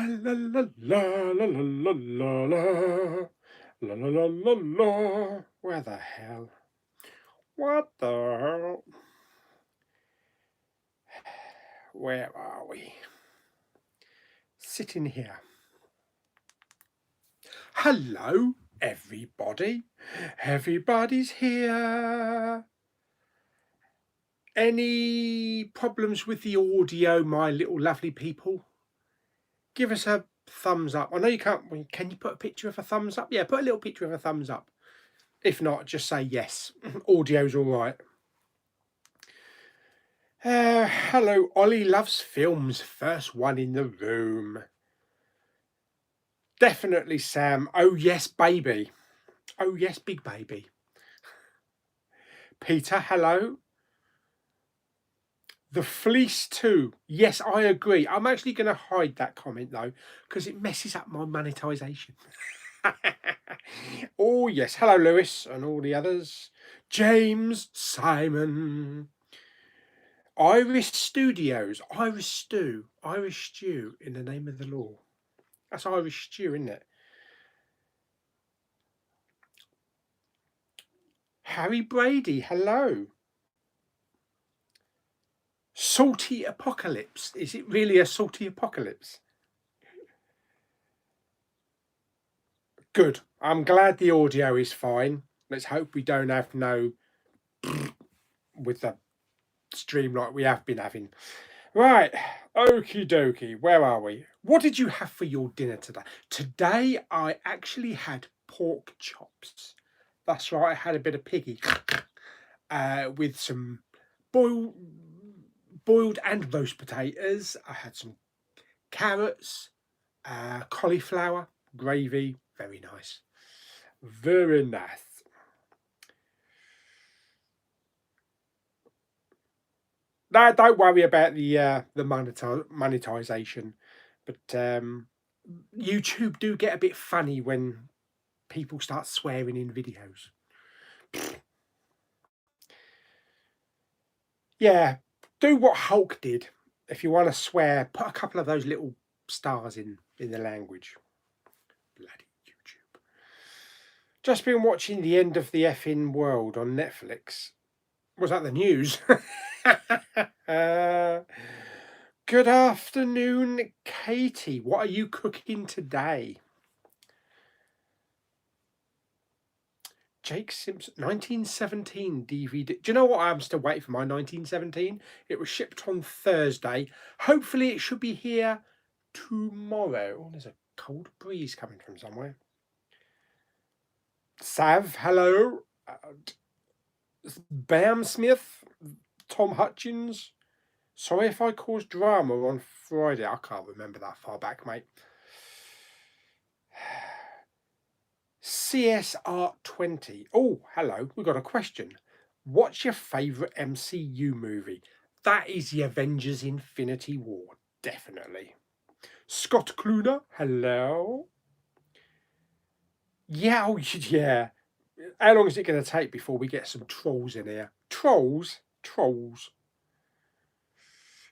la la la la la la la la la la la la. Where the hell? What the hell? Where are we? Sitting here. Hello, everybody. Everybody's here. Any problems with the audio, my little lovely people? Give us a thumbs up. I know you can't. Can you put a picture of a thumbs up? Yeah, put a little picture of a thumbs up. If not, just say yes. Audio's all right. Hello, Ollie loves films. First one in the room. Definitely Sam. Oh yes, baby. Oh yes, big baby. Peter, hello. The Fleece 2. Yes, I agree. I'm actually going to hide that comment though, because it messes up my monetization. Oh yes, hello Lewis and all the others. James, Simon. Irish Studios, Irish Stew, Irish Stew in the name of the law. That's Irish Stew, isn't it? Harry Brady, hello. Salty apocalypse. Is it really a salty apocalypse? Good. I'm glad the audio is fine. Let's hope we don't have no with the stream like we have been having. Right. Okie dokie. Where are we? What did you have for your dinner today? Today I actually had pork chops. That's right. I had a bit of piggy with some boiled and roast potatoes. I had some carrots, cauliflower, gravy. Very nice. Very nice. No, don't worry about the monetization, but YouTube do get a bit funny when people start swearing in videos. Yeah, do what Hulk did. If you want to swear, put a couple of those little stars in the language. Bloody YouTube. Just been watching The End of the Effing World on Netflix. Was that the news? Good afternoon, Katie. What are you cooking today? Jake Simpson, 1917 DVD. Do you know what? I'm still waiting for my 1917. It was shipped on Thursday. Hopefully, it should be here tomorrow. Oh, there's a cold breeze coming from somewhere. Sav, hello. Bam Smith, Tom Hutchins. Sorry if I caused drama on Friday. I can't remember that far back, mate. CSR20. Oh, hello. We've got a question. What's your favourite MCU movie? That is the Avengers Infinity War. Definitely. Scott Cluner. Hello. Yeah, oh, yeah. How long is it going to take before we get some trolls in here? Trolls? Trolls.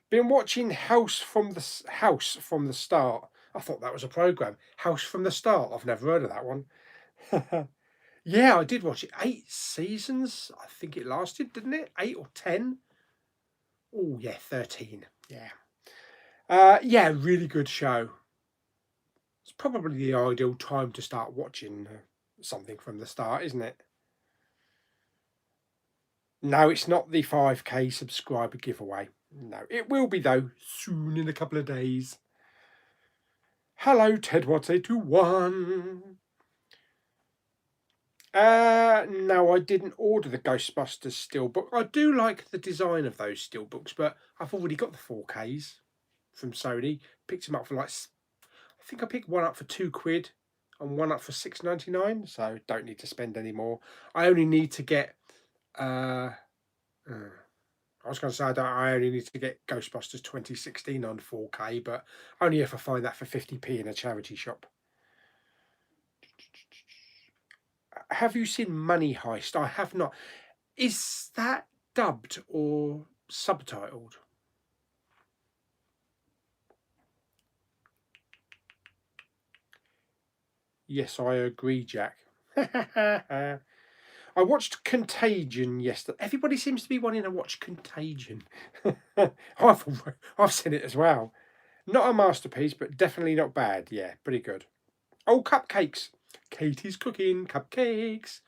Been watching House from the Start. I thought that was a program. House from the Start. I've never heard of that one. Yeah, I did watch it. 8 seasons, I think it lasted, didn't it? 8 or 10? Oh, yeah, 13. Yeah. Yeah, really good show. It's probably the ideal time to start watching something from the start, isn't it? No, it's not the 5K subscriber giveaway. No, it will be, though, soon in a couple of days. Hello, TedWatts821. No, I didn't order the Ghostbusters steelbook. I do like the design of those steelbooks, but I've already got the 4Ks from Sony. Picked them up for I think I picked one up for £2 and one up for £6.99. So don't need to spend any more. I only need to get. I was going to say I only need to get Ghostbusters 2016 on 4K, but only if I find that for 50p in a charity shop. Have you seen Money Heist? I have not. Is that dubbed or subtitled? Yes, I agree, Jack. I watched Contagion yesterday. Everybody seems to be wanting to watch Contagion. I've seen it as well. Not a masterpiece, but definitely not bad. Yeah, pretty good. Oh, cupcakes. Katie's cooking cupcakes.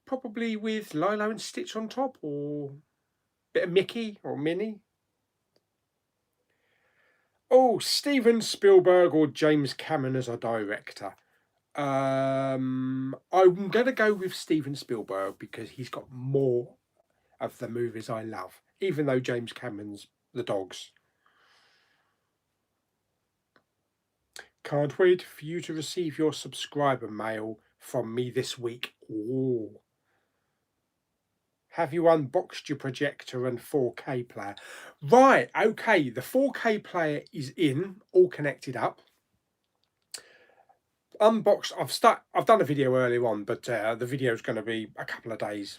Probably with Lilo and Stitch on top, or a bit of Mickey or Minnie. Oh, Steven Spielberg or James Cameron as a director. I'm going to go with Steven Spielberg because he's got more of the movies I love, even though James Cameron's The Dogs. Can't wait for you to receive your subscriber mail from me this week. Ooh. Have you unboxed your projector and 4K player? Right, okay, the 4K player is in, all connected up. Unboxed, I've done a video earlier on, but the video is going to be a couple of days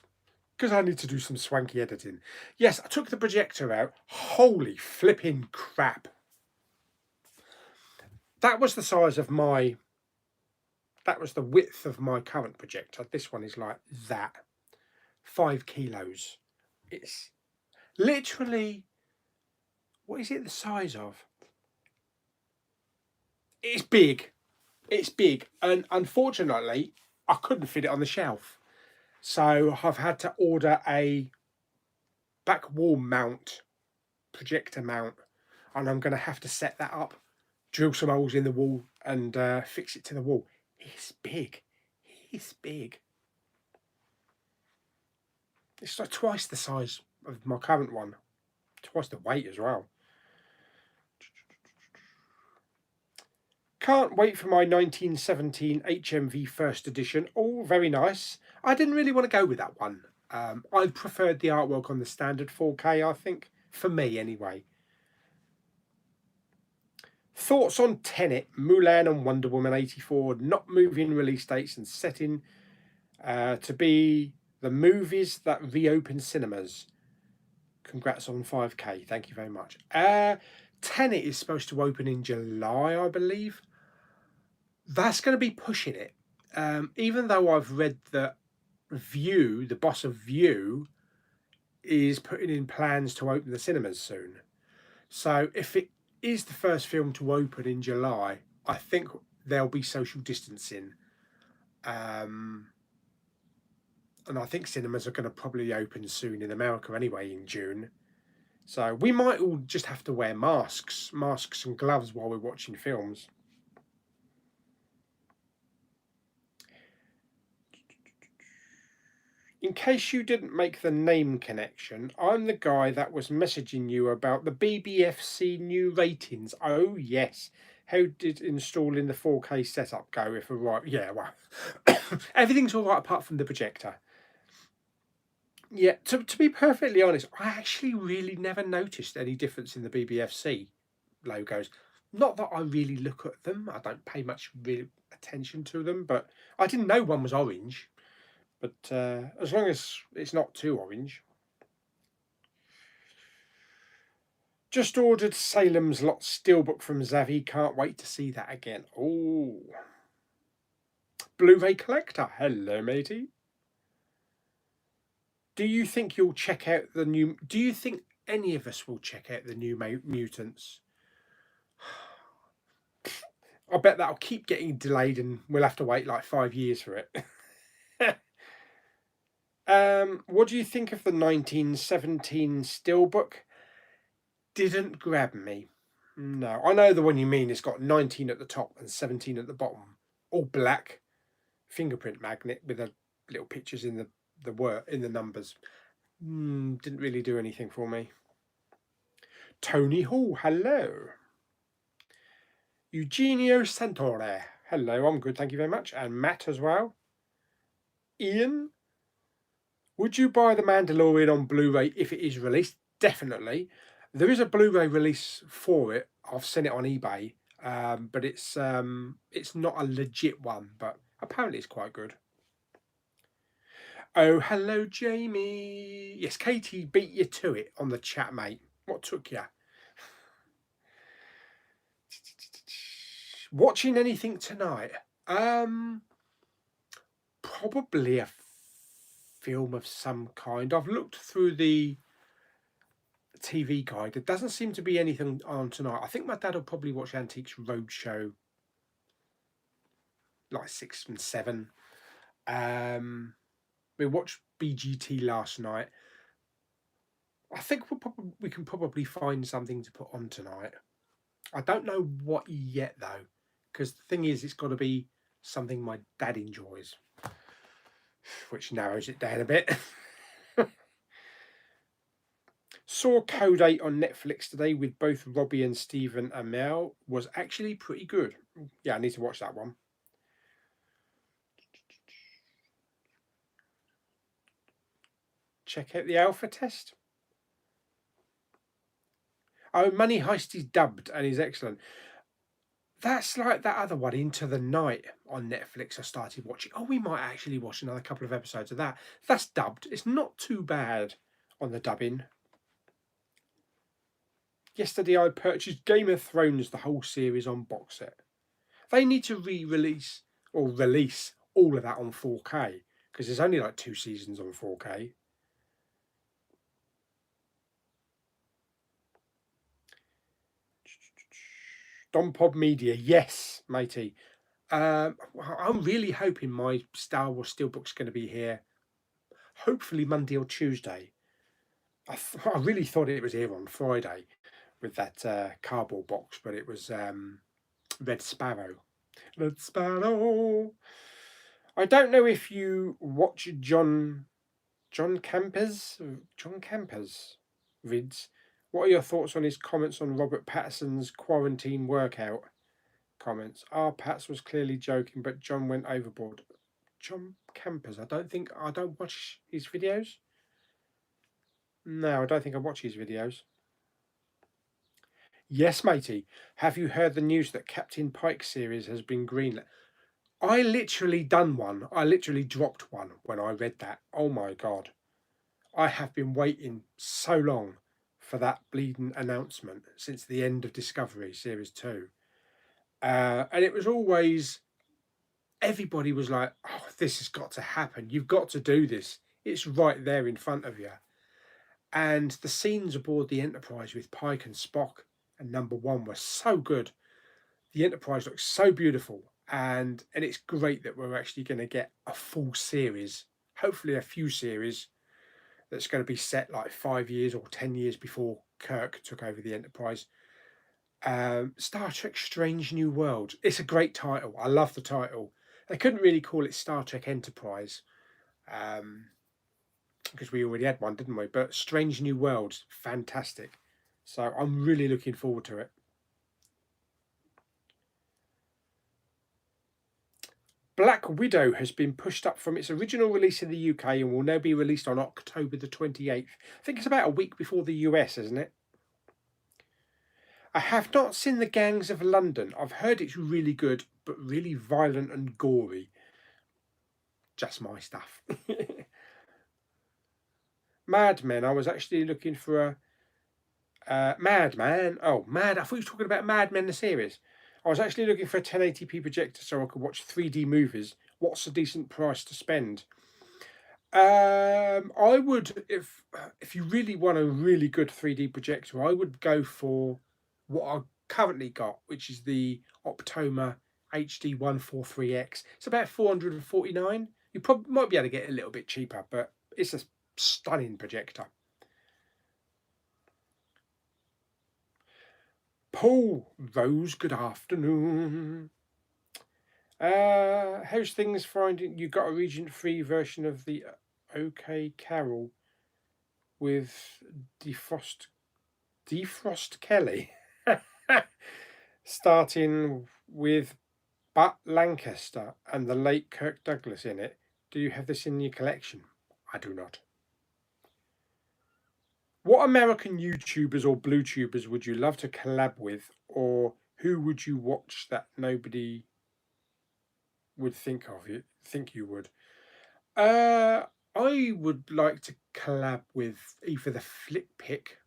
because I need to do some swanky editing. Yes, I took the projector out. Holy flipping crap. That was the size of that was the width of my current projector. This one is like that. 5 kilos. It's literally, what is it the size of? It's big. It's big. And unfortunately, I couldn't fit it on the shelf. So I've had to order a back wall mount, projector mount. And I'm going to have to set that up, drill some holes in the wall and fix it to the wall. It's big. It's big. It's like twice the size of my current one. Twice the weight as well. Can't wait for my 1917 HMV first edition. Oh, very nice. I didn't really want to go with that one. I preferred the artwork on the standard 4K, I think. For me, anyway. Thoughts on Tenet, Mulan and Wonder Woman 84 not moving release dates and setting to be the movies that reopen cinemas. Congrats on 5K. Thank you very much. Tenet is supposed to open in July, I believe. That's going to be pushing it. Even though I've read that View, the boss of View, is putting in plans to open the cinemas soon. So if it is the first film to open in July, I think there'll be social distancing. And I think cinemas are going to probably open soon in America anyway in June. So we might all just have to wear masks and gloves while we're watching films. In case you didn't make the name connection, I'm the guy that was messaging you about the BBFC new ratings. Oh, yes. How did installing the 4K setup go? If right, yeah, well, everything's all right apart from the projector. Yeah, to be perfectly honest, I actually really never noticed any difference in the BBFC logos. Not that I really look at them. I don't pay much real attention to them, but I didn't know one was orange. But as long as it's not too orange. Just ordered Salem's Lot Steelbook from Zavi. Can't wait to see that again. Oh. Blu-ray collector. Hello, matey. Do you think you'll check out the new... Do you think any of us will check out the new Mutants? I bet that'll keep getting delayed and we'll have to wait like 5 years for it. What do you think of the 1917 Steelbook? Didn't grab me. No, I know the one you mean. It's got 19 at the top and 17 at the bottom. All black. Fingerprint magnet with the little pictures in the numbers. Didn't really do anything for me. Tony Hall, hello. Eugenio Santore, hello, I'm good, thank you very much. And Matt as well. Ian, would you buy The Mandalorian on Blu-ray if it is released? Definitely. There is a Blu-ray release for it. I've seen it on eBay, but it's not a legit one, but apparently it's quite good. Oh, hello, Jamie. Yes, Katie beat you to it on the chat, mate. What took you? Watching anything tonight? Probably a film of some kind. I've looked through the TV guide. There doesn't seem to be anything on tonight. I think my dad will probably watch Antiques Roadshow, like 6 and 7. We watched BGT last night. I think we can probably find something to put on tonight. I don't know what yet though, because the thing is, it's got to be something my dad enjoys, which narrows it down a bit. Saw Code 8 on Netflix today with both Robbie and Stephen Amell. Was actually pretty good. Yeah, I need to watch that one. Check out the alpha test. Oh, Money Heist is dubbed and is excellent. That's like that other one, Into the Night, on Netflix. I started watching. Oh, we might actually watch another couple of episodes of that. That's dubbed. It's not too bad on the dubbing. Yesterday I purchased Game of Thrones, the whole series on box set. They need to re-release or release all of that on 4K because there's only like 2 seasons on 4K. Don Pod Media, yes, matey. I'm really hoping my Star Wars Steelbook's going to be here. Hopefully Monday or Tuesday. I really thought it was here on Friday with that cardboard box, but it was Red Sparrow. Red Sparrow. I don't know if you watch John Campers vids. What are your thoughts on his comments on Robert Pattinson's quarantine workout comments? Pats was clearly joking, but John went overboard. John Campers. I don't watch his videos. No, I don't think I watch his videos. Yes, matey. Have you heard the news that Captain Pike series has been greenlit? I literally done one. I literally dropped one when I read that. Oh my god. I have been waiting so long for that bleeding announcement since the end of Discovery Series 2. And it was always, everybody was like, oh, this has got to happen. You've got to do this. It's right there in front of you. And the scenes aboard the Enterprise with Pike and Spock and Number One were so good. The Enterprise looks so beautiful. And it's great that we're actually going to get a full series, hopefully a few series, that's going to be set like 5 years or 10 years before Kirk took over the Enterprise. Star Trek Strange New World. It's a great title. I love the title. They couldn't really call it Star Trek Enterprise because we already had one, didn't we? But Strange New World, fantastic. So I'm really looking forward to it. Black Widow has been pushed up from its original release in the UK and will now be released on October the 28th. I think it's about a week before the US, isn't it? I have not seen The Gangs of London. I've heard it's really good, but really violent and gory. Just my stuff. Mad Men. I was actually looking for a Madman. Oh, Mad. I thought you were talking about Mad Men, the series. I was actually looking for a 1080p projector so I could watch 3D movies. What's a decent price to spend? I would, if you really want a really good 3D projector, I would go for what I currently got, which is the Optoma HD 143X. It's about 449. You probably might be able to get it a little bit cheaper, but it's a stunning projector. Paul Rose, good afternoon. How's things finding? You got a Regent Free version of the OK Carol with Defrost Kelly, starting with Butt Lancaster and the late Kirk Douglas in it. Do you have this in your collection? I do not. What American YouTubers or BlueTubers would you love to collab with, or who would you watch that nobody would think you would? I would like to collab with either the Flip Pick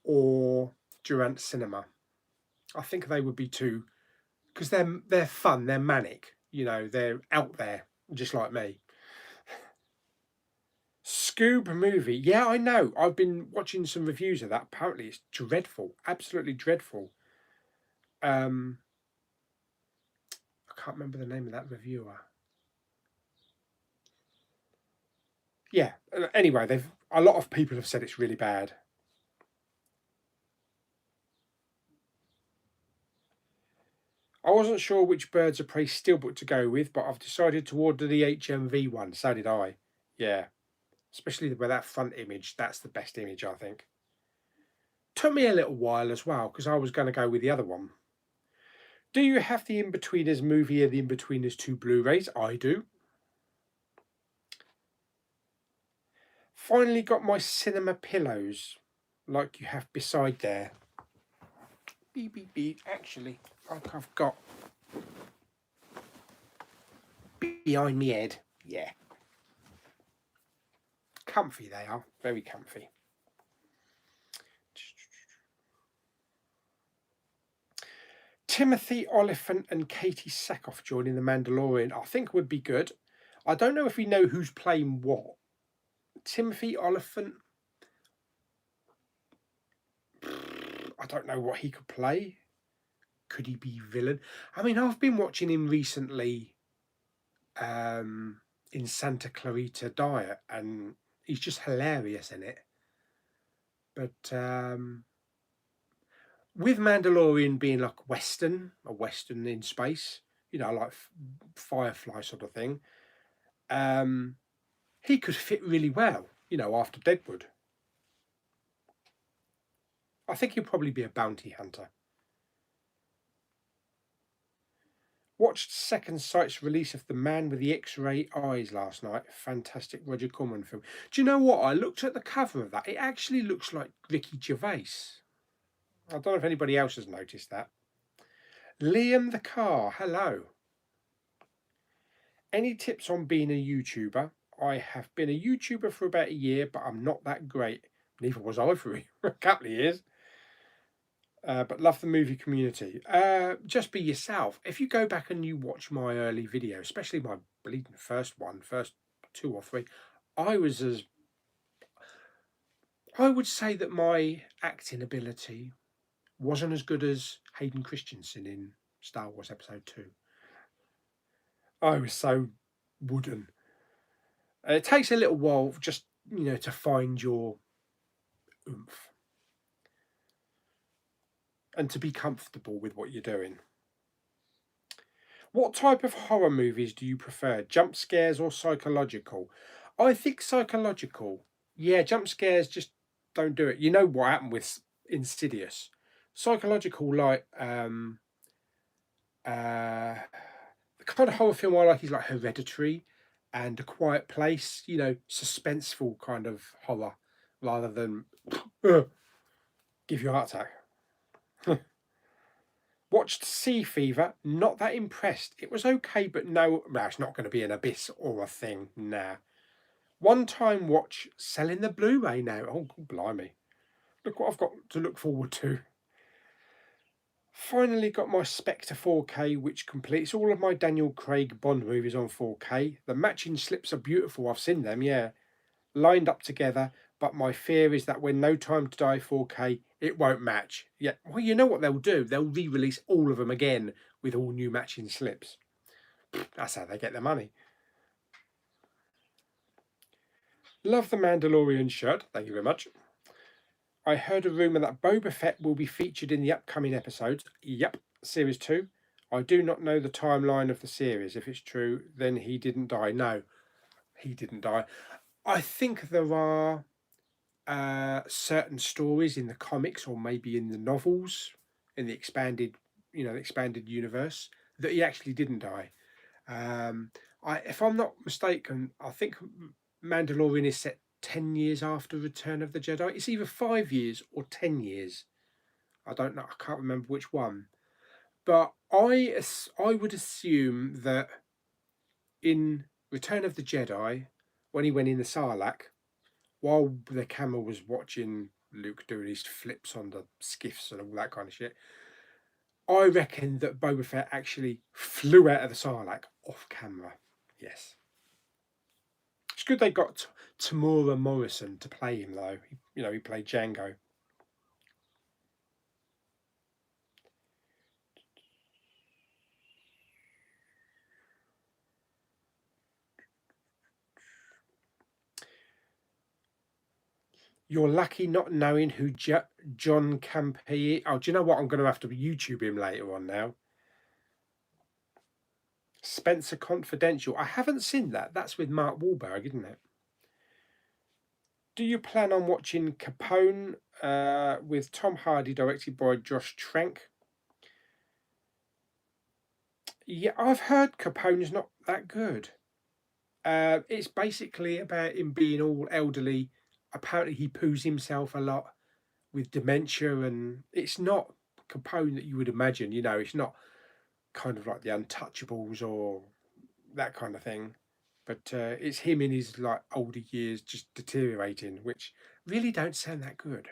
or Durant Cinema. I think they would be two because they're fun, they're manic, you know, they're out there, just like me. Scoob movie, yeah, I know. I've been watching some reviews of that. Apparently, it's dreadful, absolutely dreadful. Um, I can't remember the name of that reviewer. Yeah. Anyway, a lot of people have said it's really bad. I wasn't sure which Birds of Prey steelbook to go with, but I've decided to order the HMV one. So did I. Yeah. Especially with that front image. That's the best image, I think. Took me a little while as well, because I was going to go with the other one. Do you have the In-Betweeners movie and the In-Betweeners 2 Blu-rays? I do. Finally got my cinema pillows, like you have beside there. Beep, beep, beep. Actually, like I've got behind me head. Yeah. Comfy they are. Very comfy. Timothy Oliphant and Katie Sackhoff joining The Mandalorian, I think would be good. I don't know if we know who's playing what. Timothy Oliphant, I don't know what he could play. Could he be villain? I mean, I've been watching him recently in Santa Clarita Diet, and he's just hilarious in it. But with Mandalorian being like a Western in space, you know, like Firefly sort of thing, he could fit really well, you know, after Deadwood. I think he'll probably be a bounty hunter. Watched Second Sight's release of The Man with the X-Ray Eyes last night. Fantastic Roger Corman film. Do you know what? I looked at the cover of that. It actually looks like Ricky Gervais. I don't know if anybody else has noticed that. Liam the Car, hello. Any tips on being a YouTuber? I have been a YouTuber for about a year, but I'm not that great. Neither was I for a couple of years. But love the movie community. Just be yourself. If you go back and you watch my early video, especially my bleeding first 2 or 3, I would say that my acting ability wasn't as good as Hayden Christensen in Star Wars Episode 2. I was so wooden. It takes a little while just, you know, to find your oomph and to be comfortable with what you're doing. What type of horror movies do you prefer? Jump scares or psychological? I think psychological. Yeah, jump scares just don't do it. You know what happened with Insidious. Psychological, like the kind of horror film I like is like Hereditary and A Quiet Place, you know, suspenseful kind of horror rather than give you a heart attack. Watched Sea Fever, not that impressed. It was okay, but no, it's not going to be an Abyss or a thing, nah. One time watch, selling the Blu-ray now. Oh, blimey. Look what I've got to look forward to. Finally got my Spectre 4K, which completes all of my Daniel Craig Bond movies on 4K. The matching slips are beautiful, I've seen them, yeah. Lined up together, but my fear is that when No Time to Die 4K, it won't match. Yeah, well, you know what they'll do? They'll re-release all of them again with all new matching slips. That's how they get their money. Love the Mandalorian shirt. Thank you very much. I heard a rumour that Boba Fett will be featured in the upcoming episodes. Yep, Series 2. I do not know the timeline of the series. If it's true, then he didn't die. No, he didn't die. I think there are certain stories in the comics or maybe in the novels in the expanded, you know, the expanded universe that he actually didn't die. If I'm not mistaken, I think Mandalorian is set 10 years after Return of the Jedi. It's either 5 years or 10 years. I don't know. I can't remember which one. But I would assume that in Return of the Jedi, when he went in the Sarlacc, while the camera was watching Luke doing his flips on the skiffs and all that kind of shit, I reckon that Boba Fett actually flew out of the Sarlacc off camera. Yes. It's good they got Tamura Morrison to play him, though. He played Django. You're lucky not knowing who John Campea is. Oh, do you know what? I'm going to have to YouTube him later on now. Spencer Confidential. I haven't seen that. That's with Mark Wahlberg, isn't it? Do you plan on watching Capone with Tom Hardy, directed by Josh Trank? Yeah, I've heard Capone's not that good. It's basically about him being all elderly. Apparently, he poos himself a lot with dementia, and it's not Capone that you would imagine. It's not kind of like the Untouchables or that kind of thing. But it's him in his like older years just deteriorating, which really don't sound that good.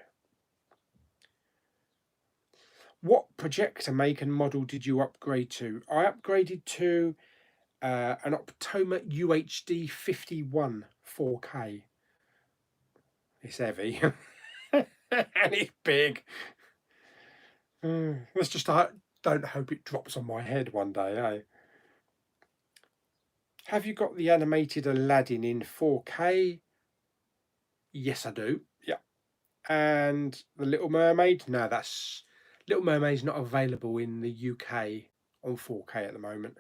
What projector make and model did you upgrade to? I upgraded to an Optoma UHD 51 4K. It's heavy and it's big. Let's just don't hope it drops on my head one day, eh? Have you got the animated Aladdin in 4K? Yes, I do. Yeah. And the Little Mermaid? No, that's Little Mermaid's not available in the UK on 4K at the moment.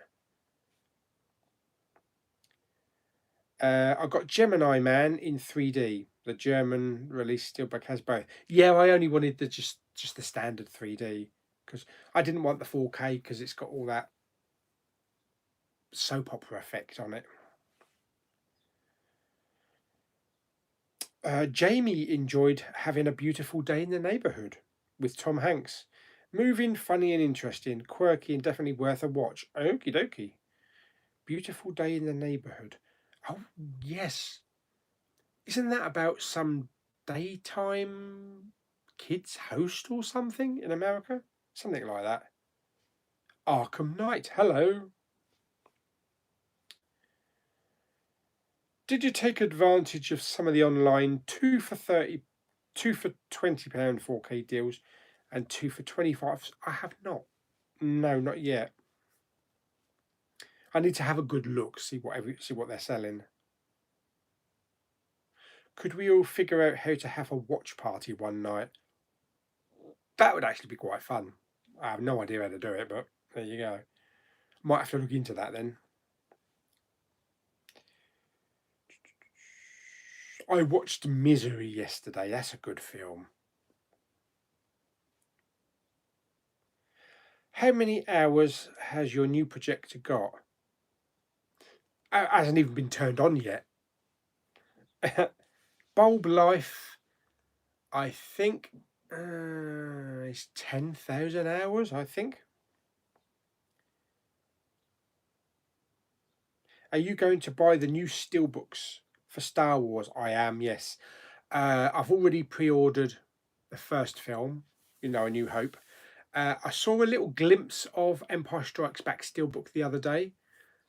I've got Gemini Man in 3D. The German release steelbook has both. Yeah, I only wanted the just the standard 3D because I didn't want the 4K because it's got all that soap opera effect on it. Jamie enjoyed having a beautiful day in the neighbourhood with Tom Hanks. Moving, funny and interesting, quirky and definitely worth a watch. Okie dokie. Beautiful day in the neighbourhood. Oh, yes. Isn't that about some daytime kids host or something in America? Something like that. Arkham Knight, hello. Did you take advantage of some of the online 2 for £30, 2 for £20 4K deals and 2 for 25? I have not. No, not yet. I need to have a good look, see what they're selling. Could we all figure out how to have a watch party one night? That would actually be quite fun. I have no idea how to do it, but there you go. Might have to look into that then. I watched Misery yesterday. That's a good film. How many hours has your new projector got? It hasn't even been turned on yet. Bulb life, I think, is 10,000 hours, I think. Are you going to buy the new steelbooks for Star Wars? I am, yes. I've already pre-ordered the first film, A New Hope. I saw a little glimpse of Empire Strikes Back steelbook the other day,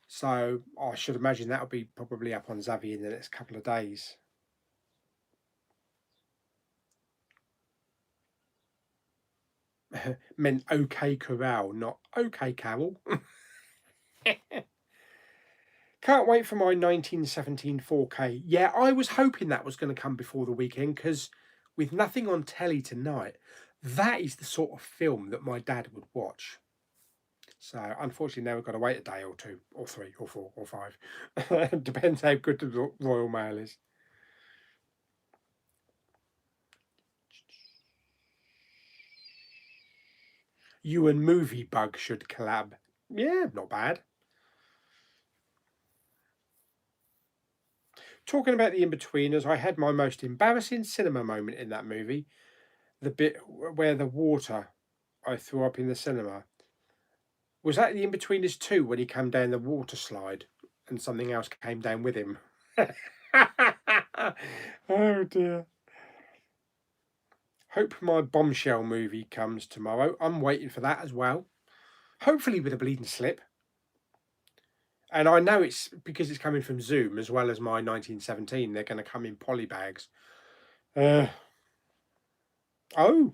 so I should imagine that'll be probably up on Zavvi in the next couple of days. Meant OK Corral, not OK Carol. Can't wait for my 1917 4K. Yeah, I was hoping that was going to come before the weekend because with nothing on telly tonight, that is the sort of film that my dad would watch. So unfortunately now we've got to wait a day or two, or 3, or 4, or 5. Depends how good the Royal Mail is. You and Movie Bug should collab. Yeah, not bad. Talking about the In-Betweeners, I had my most embarrassing cinema moment in that movie. The bit where the water I threw up in the cinema. Was that the In-Betweeners 2 when he came down the water slide and something else came down with him? Oh dear. Hope my Bombshell movie comes tomorrow. I'm waiting for that as well. hopefully with a bleeding slip. And I know it's because it's coming from Zoom as well as my 1917. They're going to come in poly bags. Uh, oh,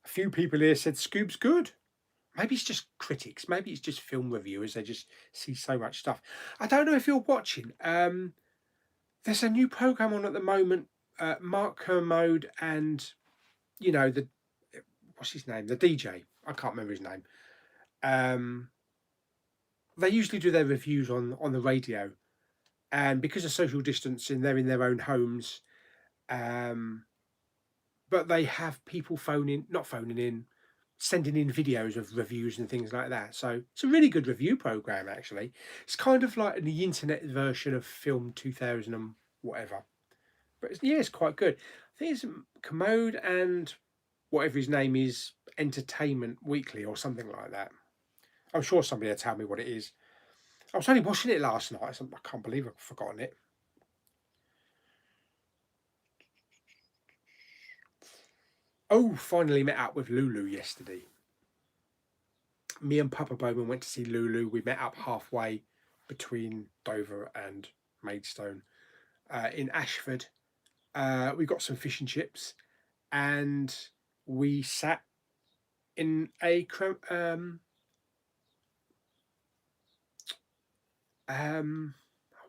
a few people here said Scoob's good. Maybe it's just critics. Maybe it's just film reviewers. They just see so much stuff. I don't know if you're watching. There's a new program on at the moment. Mark Kermode and the what's his name? The DJ. I can't remember his name. They usually do their reviews on the radio, and because of social distancing, they're in their own homes. But they have people not phoning in, sending in videos of reviews and things like that. So it's a really good review program, actually. It's kind of like the internet version of Film 2000 and whatever. But it's quite good. I think it's Commode and whatever his name is, Entertainment Weekly or something like that. I'm sure somebody will tell me what it is. I was only watching it last night. So I can't believe I've forgotten it. Oh, finally met up with Lulu yesterday. Me and Papa Bowman went to see Lulu. We met up halfway between Dover and Maidstone in Ashford. We got some fish and chips, and we sat in a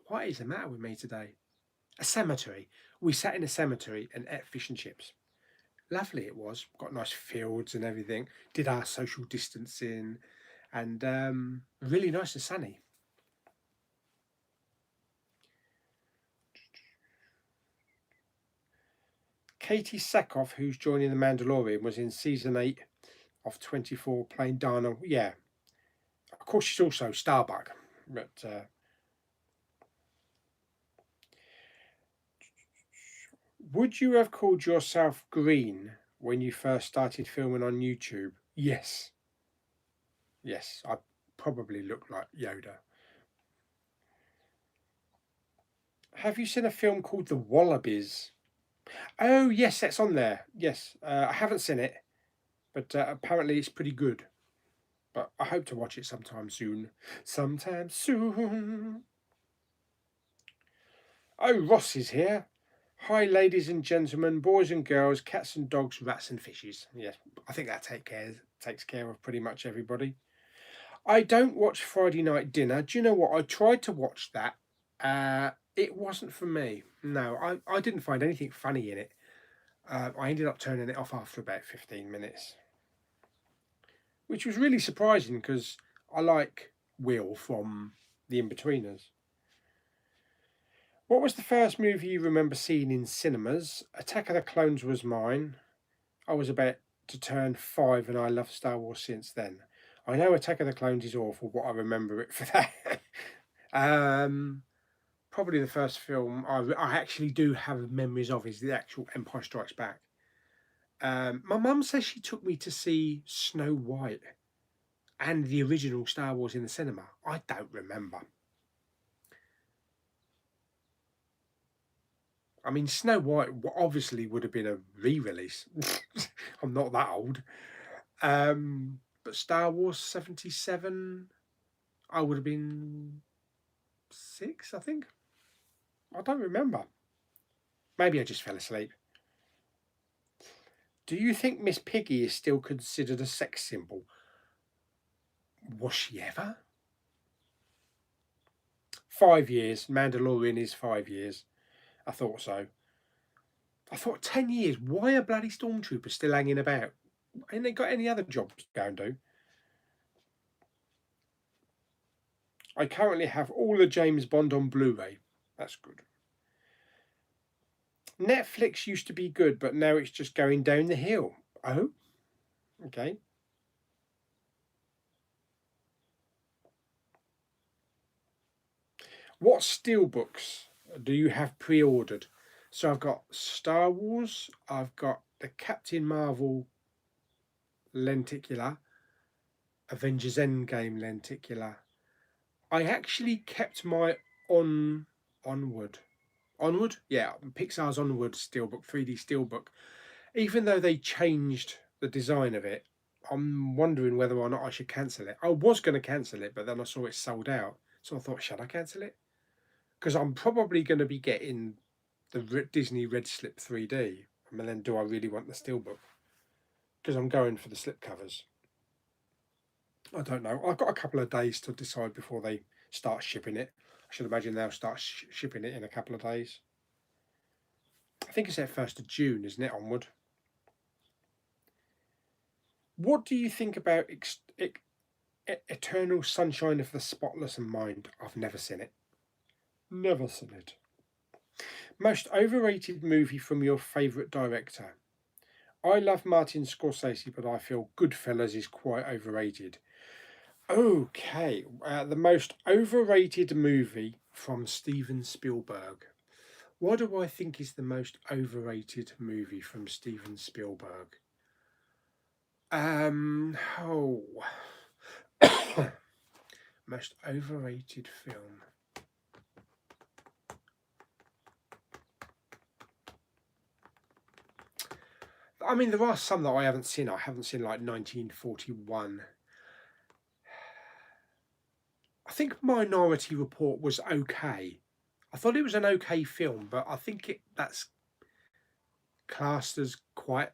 what is the matter with me today? A cemetery. We sat in a cemetery and ate fish and chips. Lovely it was. Got nice fields and everything. Did our social distancing, and really nice and sunny. Katie Sackhoff, who's joining The Mandalorian, was in season 8 of 24 playing Dana. Yeah. Of course, she's also Starbuck. But would you have called yourself green when you first started filming on YouTube? Yes. Yes, I probably look like Yoda. Have you seen a film called The Wallabies? Oh, yes, that's on there. Yes, I haven't seen it, but apparently it's pretty good. But I hope to watch it sometime soon. Sometime soon. Oh, Ross is here. Hi, ladies and gentlemen, boys and girls, cats and dogs, rats and fishes. Yes, I think that takes care of pretty much everybody. I don't watch Friday Night Dinner. Do you know what? I tried to watch that. It wasn't for me. No, I didn't find anything funny in it. I ended up turning it off after about 15 minutes, which was really surprising because I like Will from The Inbetweeners. What was the first movie you remember seeing in cinemas? Attack of the Clones was mine. I was about to turn 5 and I loved Star Wars since then. I know Attack of the Clones is awful, but I remember it for that. Probably the first film I actually do have memories of is the actual Empire Strikes Back. My mum says she took me to see Snow White and the original Star Wars in the cinema. I don't remember. I mean, Snow White obviously would have been a re-release. I'm not that old. But Star Wars 77, I would have been 6, I think. I don't remember. Maybe I just fell asleep. Do you think Miss Piggy is still considered a sex symbol? Was she ever? 5 years. Mandalorian is 5 years. I thought so. I thought 10 years. Why are bloody stormtroopers still hanging about? Ain't they got any other jobs to go and do? I currently have all the James Bond on Blu-ray. That's good. Netflix used to be good, but now it's just going down the hill. Oh, okay. What steelbooks do you have pre-ordered? So I've got Star Wars, I've got the Captain Marvel lenticular, Avengers Endgame lenticular. I actually kept my Onward. Onward? Yeah, Pixar's Onward steelbook, 3D steelbook. Even though they changed the design of it, I'm wondering whether or not I should cancel it. I was going to cancel it, but then I saw it sold out. So I thought, should I cancel it? Because I'm probably going to be getting the Disney Red Slip 3D. And then do I really want the Steelbook? Because I'm going for the slipcovers. I don't know. I've got a couple of days to decide before they start shipping it. I should imagine they'll start shipping it in a couple of days. I think it's at 1st of June, isn't it, onward? What do you think about Eternal Sunshine of the Spotless Mind? I've never seen it. Never seen it. Most overrated movie from your favourite director? I love Martin Scorsese, but I feel Goodfellas is quite overrated. Okay, the most overrated movie from Steven Spielberg. What do I think is the most overrated movie from Steven Spielberg? Oh, most overrated film. I mean, there are some that I haven't seen. I haven't seen like 1941. I think Minority Report was okay. I thought it was an okay film, but I think that's classed as quite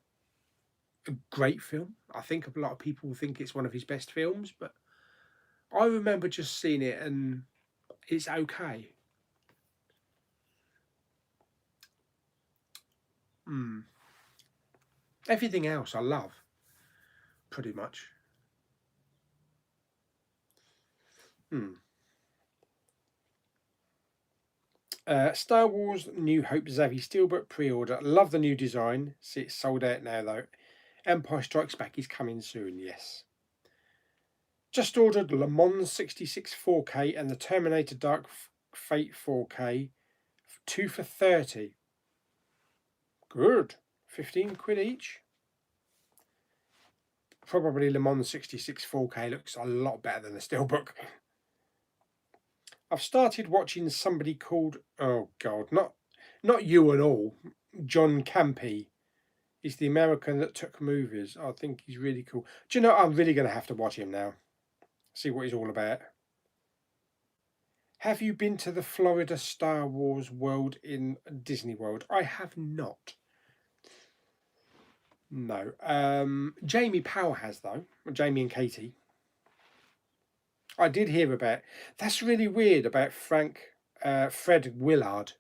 a great film. I think a lot of people think it's one of his best films, but I remember just seeing it and it's okay. Everything else I love, pretty much. Star Wars New Hope Zavi Steelbook pre-order. Love the new design. See, it's sold out now though. Empire Strikes Back is coming soon, yes. Just ordered Le Mans 66 4K and the Terminator Dark Fate 4K. 2 for 30. Good. 15 quid each. Probably Le Mans 66 4K looks a lot better than the Steelbook. I've started watching somebody called, oh God, not you and all, John Campy. He's the American that took movies. I think he's really cool. Do you know, I'm really going to have to watch him now. See what he's all about. Have you been to the Florida Star Wars World in Disney World? I have not. No. Jamie Powell has, though. Jamie and Katie. I did hear about. That's really weird about Fred Willard,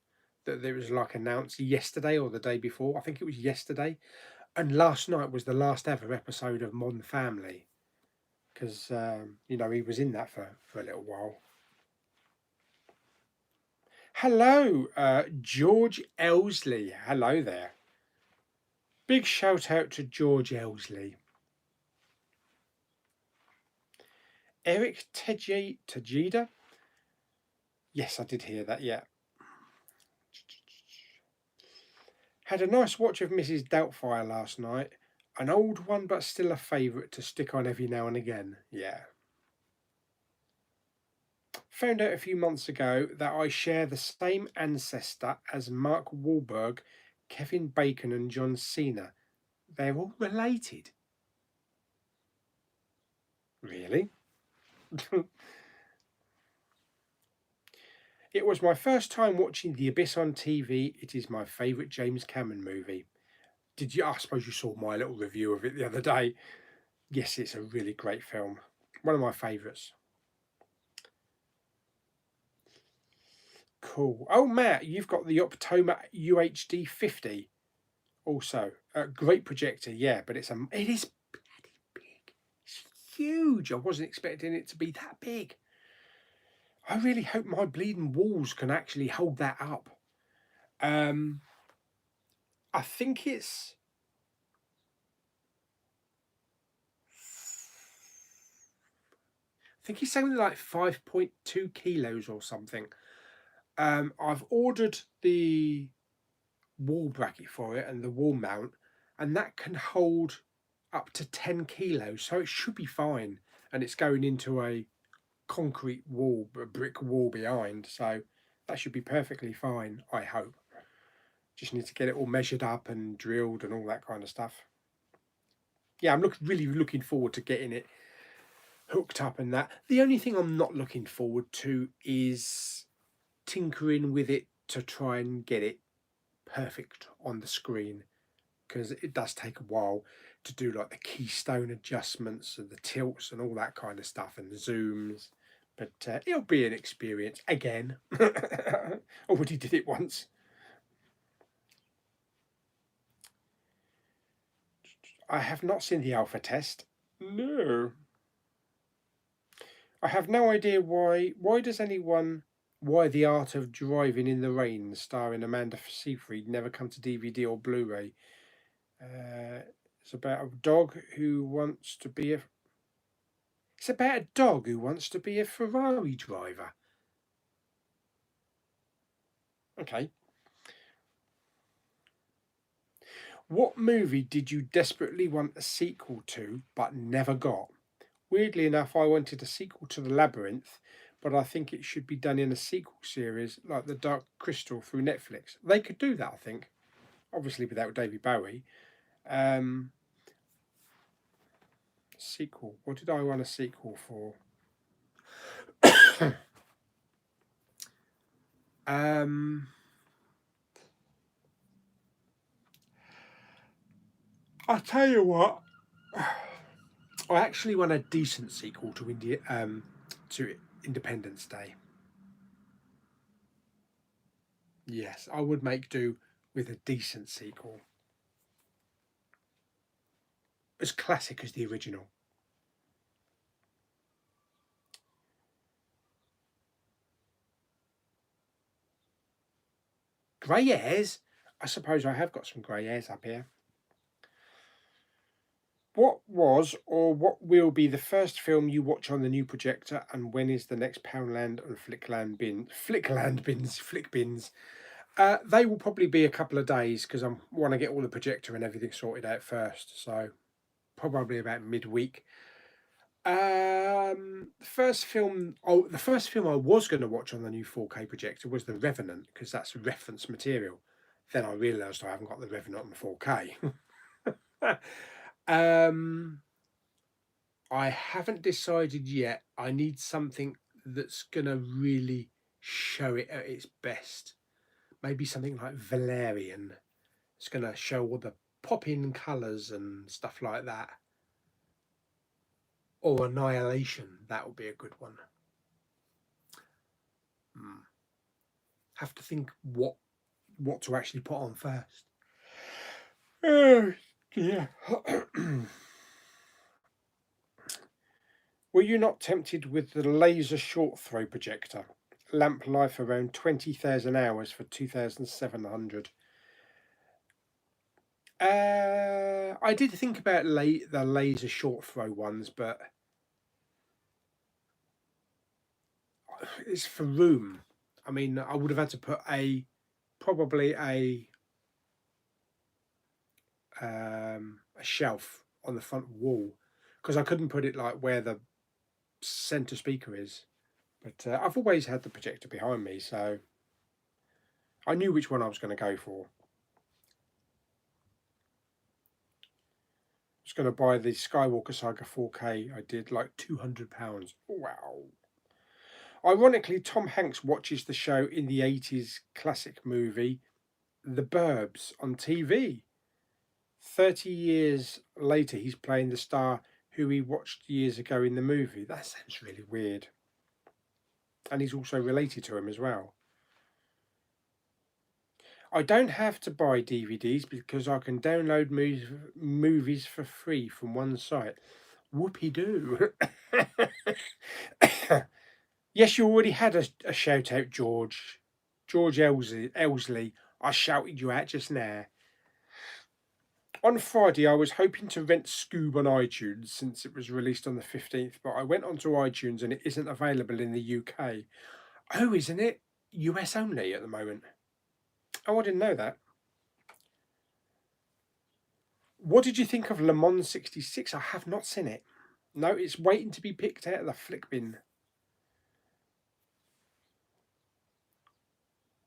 that there was like announced yesterday or the day before. I think it was yesterday, and last night was the last ever episode of Modern Family, because you know, he was in that for a little while. Hello, George Elsley. Hello there. Big shout out to George Elsley. Eric Tejeda. Yes, I did hear that, yeah. Had a nice watch of Mrs. Doubtfire last night. An old one, but still a favourite to stick on every now and again. Yeah. Found out a few months ago that I share the same ancestor as Mark Wahlberg, Kevin Bacon, and John Cena. They're all related. Really? It was my first time watching The Abyss on TV. It is my favourite James Cameron movie. Did you? I suppose you saw my little review of it the other day. Yes, it's a really great film. One of my favourites. Cool. Oh, Matt, you've got the Optoma UHD 50. Also, a great projector, yeah, but it is bloody big. It's huge. I wasn't expecting it to be that big. I really hope my bleeding walls can actually hold that up. I think it's something like 5.2 kilos or something. I've ordered the wall bracket for it and the wall mount, and that can hold up to 10 kilos, so it should be fine. And it's going into a concrete wall, a brick wall behind, so that should be perfectly fine, I hope. Just need to get it all measured up and drilled and all that kind of stuff. yeah, I'm really looking forward to getting it hooked up and that. The only thing I'm not looking forward to is tinkering with it to try and get it perfect on the screen, because it does take a while to do like the keystone adjustments and the tilts and all that kind of stuff and the zooms. But it'll be an experience again. Already did it once. I have not seen the alpha test. No. I have no idea why. Why does anyone? Why The Art of Driving in the Rain, starring Amanda Seyfried, never come to DVD or Blu-ray? It's about a dog who wants to be a. It's about a dog who wants to be a Ferrari driver. Okay. What movie did you desperately want a sequel to but never got? Weirdly enough, I wanted a sequel to The Labyrinth, but I think it should be done in a sequel series like The Dark Crystal through Netflix. They could do that, I think. Obviously, without David Bowie. Um, Sequel. What did I want a sequel for? um, I'll tell you what. I actually want a decent sequel to to Independence Day. Yes, I would make do with a decent sequel, as classic as the original. Grey hairs? I suppose I have got some grey hairs up here. What was or what will be the first film you watch on the new projector, and when is the next Poundland and Flick bins? They will probably be a couple of days because I want to get all the projector and everything sorted out first. So probably about midweek. The first film I was going to watch on the new 4K projector was The Revenant, because that's reference material. Then I realised I haven't got The Revenant on 4K. um, I haven't decided yet. I need something that's going to really show it at its best. Maybe something like Valerian. It's going to show all the pop-in colours and stuff like that. Or Annihilation. That would be a good one. Have to think what to actually put on first. Oh dear. Were you not tempted with the laser short throw projector? Lamp life around 20,000 hours for 2,700. I did think about the laser short throw ones, but it's for room. I mean, I would have had to put probably a shelf on the front wall, because I couldn't put it like where the center speaker is. But I've always had the projector behind me, so I knew which one I was going to go for. I was going to buy the Skywalker Saga 4K. I did like £200. Wow. Ironically, Tom Hanks watches the show in the 80s classic movie The Burbs on TV. 30 years later, he's playing the star who he watched years ago in the movie. That sounds really weird. And he's also related to him as well. I don't have to buy DVDs because I can download movies for free from one site. Whoopie doo. Yes, you already had a shout out, George. George Elsley. I shouted you out just now. On Friday, I was hoping to rent Scoob on iTunes since it was released on the 15th, but I went onto iTunes and it isn't available in the UK. Oh, isn't it? US only at the moment. Oh, I didn't know that. What did you think of Le Mans 66? I have not seen it. No, it's waiting to be picked out of the flick bin.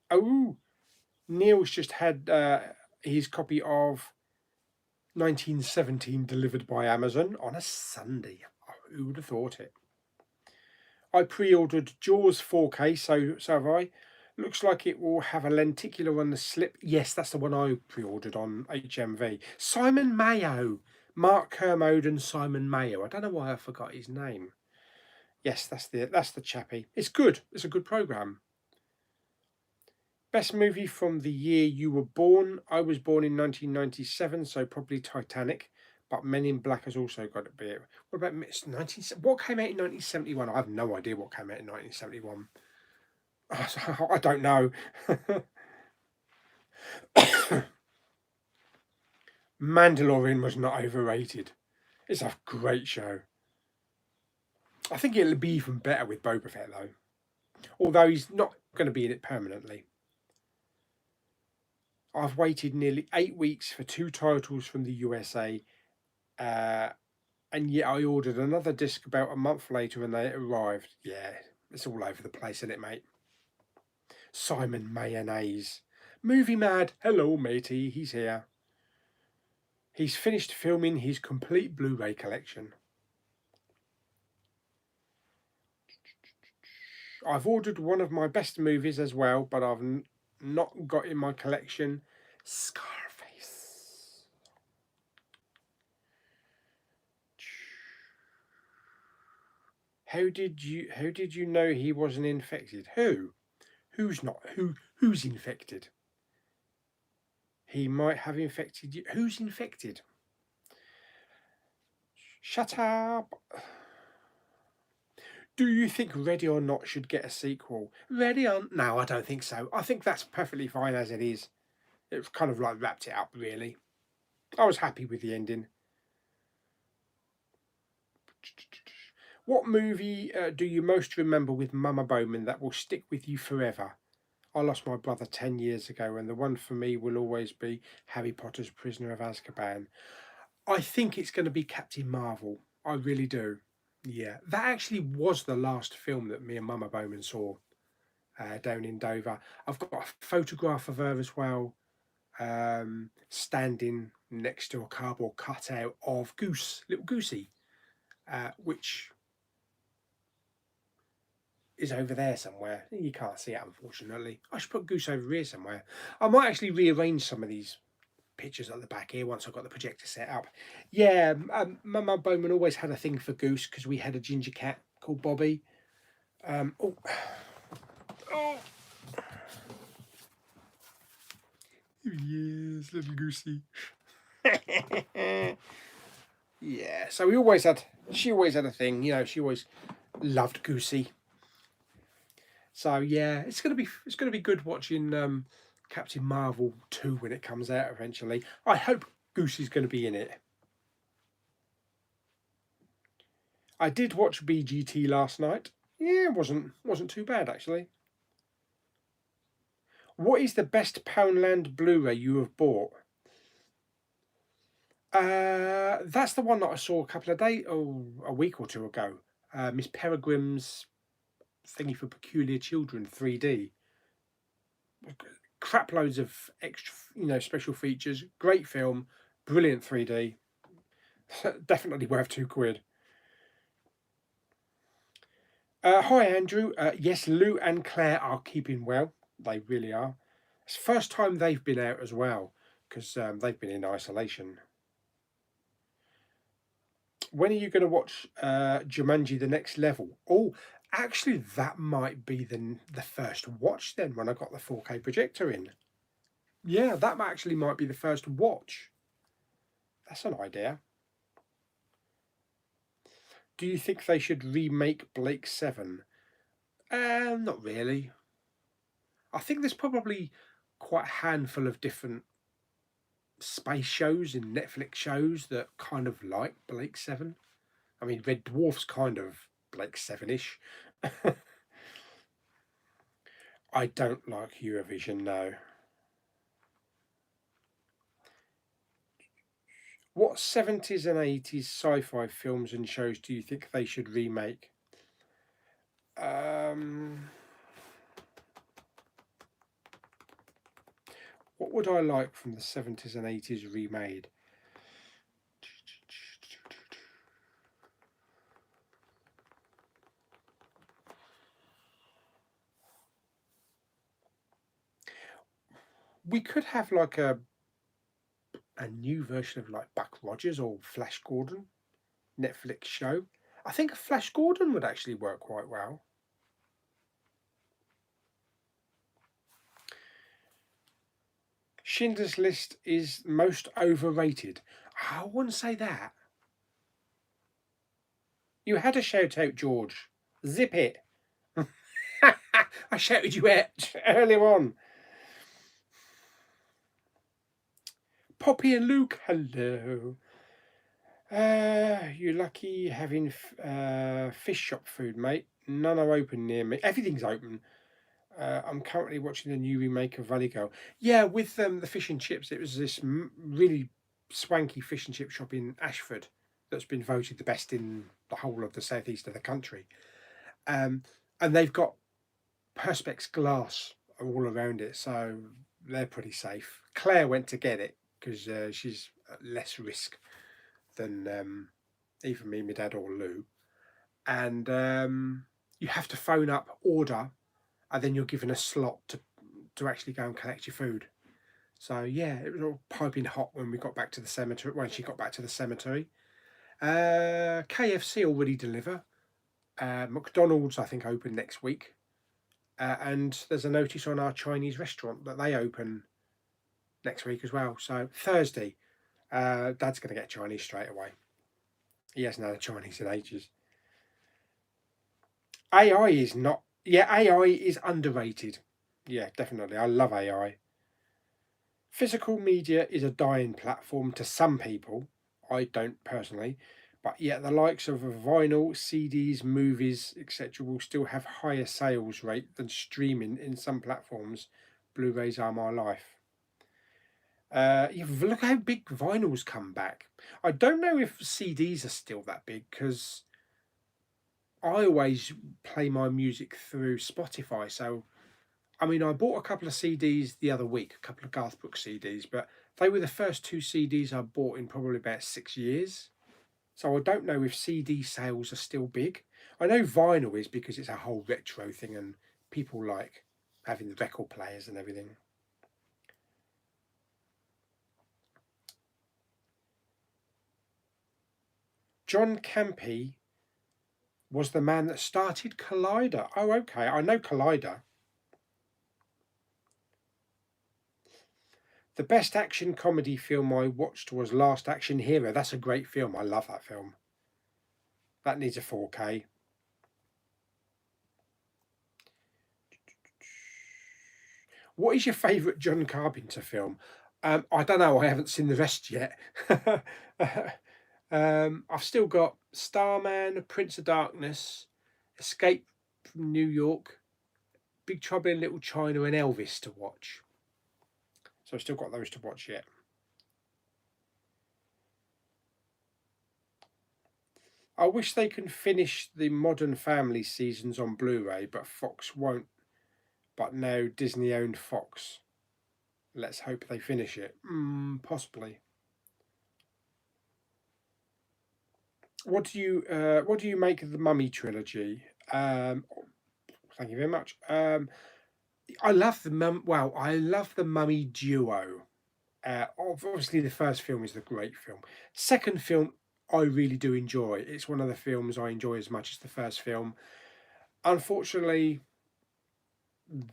Oh, Neil's just had his copy of 1917 delivered by Amazon on a Sunday. Oh, who would have thought it? I pre-ordered Jaws 4K, so have I. Looks like it will have a lenticular on the slip. Yes, that's the one I pre-ordered on HMV. Simon Mayo. Mark Kermode and Simon Mayo. I don't know why I forgot his name. Yes, that's the chappie. It's good. It's a good programme. Best movie from the year you were born. I was born in 1997, so probably Titanic. But Men in Black has also got to be it. What about 19? What came out in 1971? I have no idea what came out in 1971. I don't know. Mandalorian was not overrated. It's a great show. I think it'll be even better with Boba Fett though. Although he's not going to be in it permanently. I've waited nearly 8 weeks for 2 titles from the USA, and yet I ordered another disc about a month later and they arrived. Yeah, it's all over the place, isn't it, mate? Simon Mayonnaise. Movie Mad. Hello, matey. He's here. He's finished filming his complete Blu-ray collection. I've ordered one of my best movies as well, but I've not got in my collection. Scarface. How did you know he wasn't infected? Who's infected? He might have infected you. Who's infected? Shut up. Do you think Ready or Not should get a sequel? Ready or no, I don't think so. I think that's perfectly fine as it is. It's kind of like wrapped it up, really. I was happy with the ending. What movie do you most remember with Mama Bowman that will stick with you forever? I lost my brother 10 years ago, and the one for me will always be Harry Potter's Prisoner of Azkaban. I think it's going to be Captain Marvel. I really do. Yeah, that actually was the last film that me and Mama Bowman saw down in Dover. I've got a photograph of her as well, standing next to a cardboard cutout of little Goosey, which is over there somewhere. You can't see it, unfortunately. I should put Goose over here somewhere. I might actually rearrange some of these pictures at the back here once I've got the projector set up. Yeah, Mama Bowman always had a thing for Goose because we had a ginger cat called Bobby. Oh. Yes, little Goosey. Yeah, so she always had a thing, she always loved Goosey. So yeah, it's gonna be good watching Captain Marvel 2 when it comes out eventually. I hope Goosey's gonna be in it. I did watch BGT last night. Yeah, it wasn't too bad actually. What is the best Poundland Blu-ray you have bought? That's the one that I saw a week or two ago. Miss Peregrine's Thingy for Peculiar Children 3D. Crap loads of extra, special features. Great film, brilliant 3D. Definitely worth £2. Hi Andrew. Yes, Lou and Claire are keeping well. They really are. It's the first time they've been out as well because they've been in isolation. When are you going to watch Jumanji: The Next Level? Oh, actually, that might be the first watch then when I got the 4K projector in. Yeah, that actually might be the first watch. That's an idea. Do you think they should remake Blake 7? Not really. I think there's probably quite a handful of different space shows and Netflix shows that kind of like Blake 7. I mean, Red Dwarf's kind of Blake 7-ish. I don't like Eurovision, no. What 70s and 80s sci-fi films and shows do you think they should remake? What would I like from the 70s and 80s remade? We could have like a new version of like Buck Rogers or Flash Gordon Netflix show. I think Flash Gordon would actually work quite well. Schindler's List is most overrated. I wouldn't say that. You had a shout out, George. Zip it. I shouted you out earlier on. Poppy and Luke, hello. You lucky having fish shop food, mate. None are open near me. Everything's open. I'm currently watching the new remake of Valley Girl. Yeah, with the fish and chips. It was this really swanky fish and chip shop in Ashford that's been voted the best in the whole of the southeast of the country. And they've got perspex glass all around it, so they're pretty safe. Claire went to get it because she's at less risk than even me, my dad, or Lou. And you have to phone up, order, and then you're given a slot to actually go and collect your food. So yeah, it was all piping hot when we got back to the cemetery. When she got back to the cemetery, KFC already deliver. McDonald's I think open next week, and there's a notice on our Chinese restaurant that they open next week as well. So Thursday, Dad's going to get Chinese straight away. He hasn't had a Chinese in ages. AI is not. Yeah, AI is underrated. Yeah, definitely. I love AI. Physical media is a dying platform to some people. I don't personally. But yet the likes of vinyl, CDs, movies, etc. will still have higher sales rate than streaming in some platforms. Blu-rays are my life. Look how big vinyls come back. I don't know if CDs are still that big because I always play my music through Spotify. So, I mean, I bought a couple of CDs the other week, a couple of Garth Brooks CDs, but they were the first two CDs I bought in probably about 6 years. So I don't know if CD sales are still big. I know vinyl is because it's a whole retro thing and people like having the record players and everything. John Campy was the man that started Collider. Oh, okay. I know Collider. The best action comedy film I watched was Last Action Hero. That's a great film. I love that film. That needs a 4K. What is your favourite John Carpenter film? I don't know. I haven't seen the rest yet. I've still got Starman, Prince of Darkness, Escape from New York, Big Trouble in Little China, and Elvis to watch. So I've still got those to watch yet. I wish they can finish the Modern Family seasons on Blu-ray, but Fox won't. But now Disney owned Fox. Let's hope they finish it. Possibly. What do you make of the Mummy trilogy? Thank you very much. I love the I love the Mummy duo. Obviously, the first film is the great film. Second film, I really do enjoy. It's one of the films I enjoy as much as the first film. Unfortunately,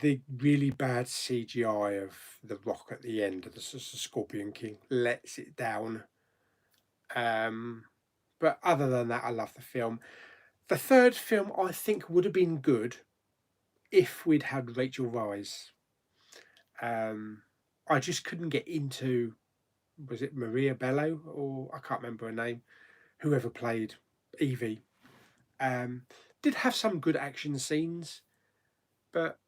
the really bad CGI of the Rock at the end of the Scorpion King lets it down. But other than that, I love the film. The third film I think would have been good if we'd had Rachel Weisz. I just couldn't get into, was it Maria Bello or I can't remember her name, whoever played Evie. Did have some good action scenes, but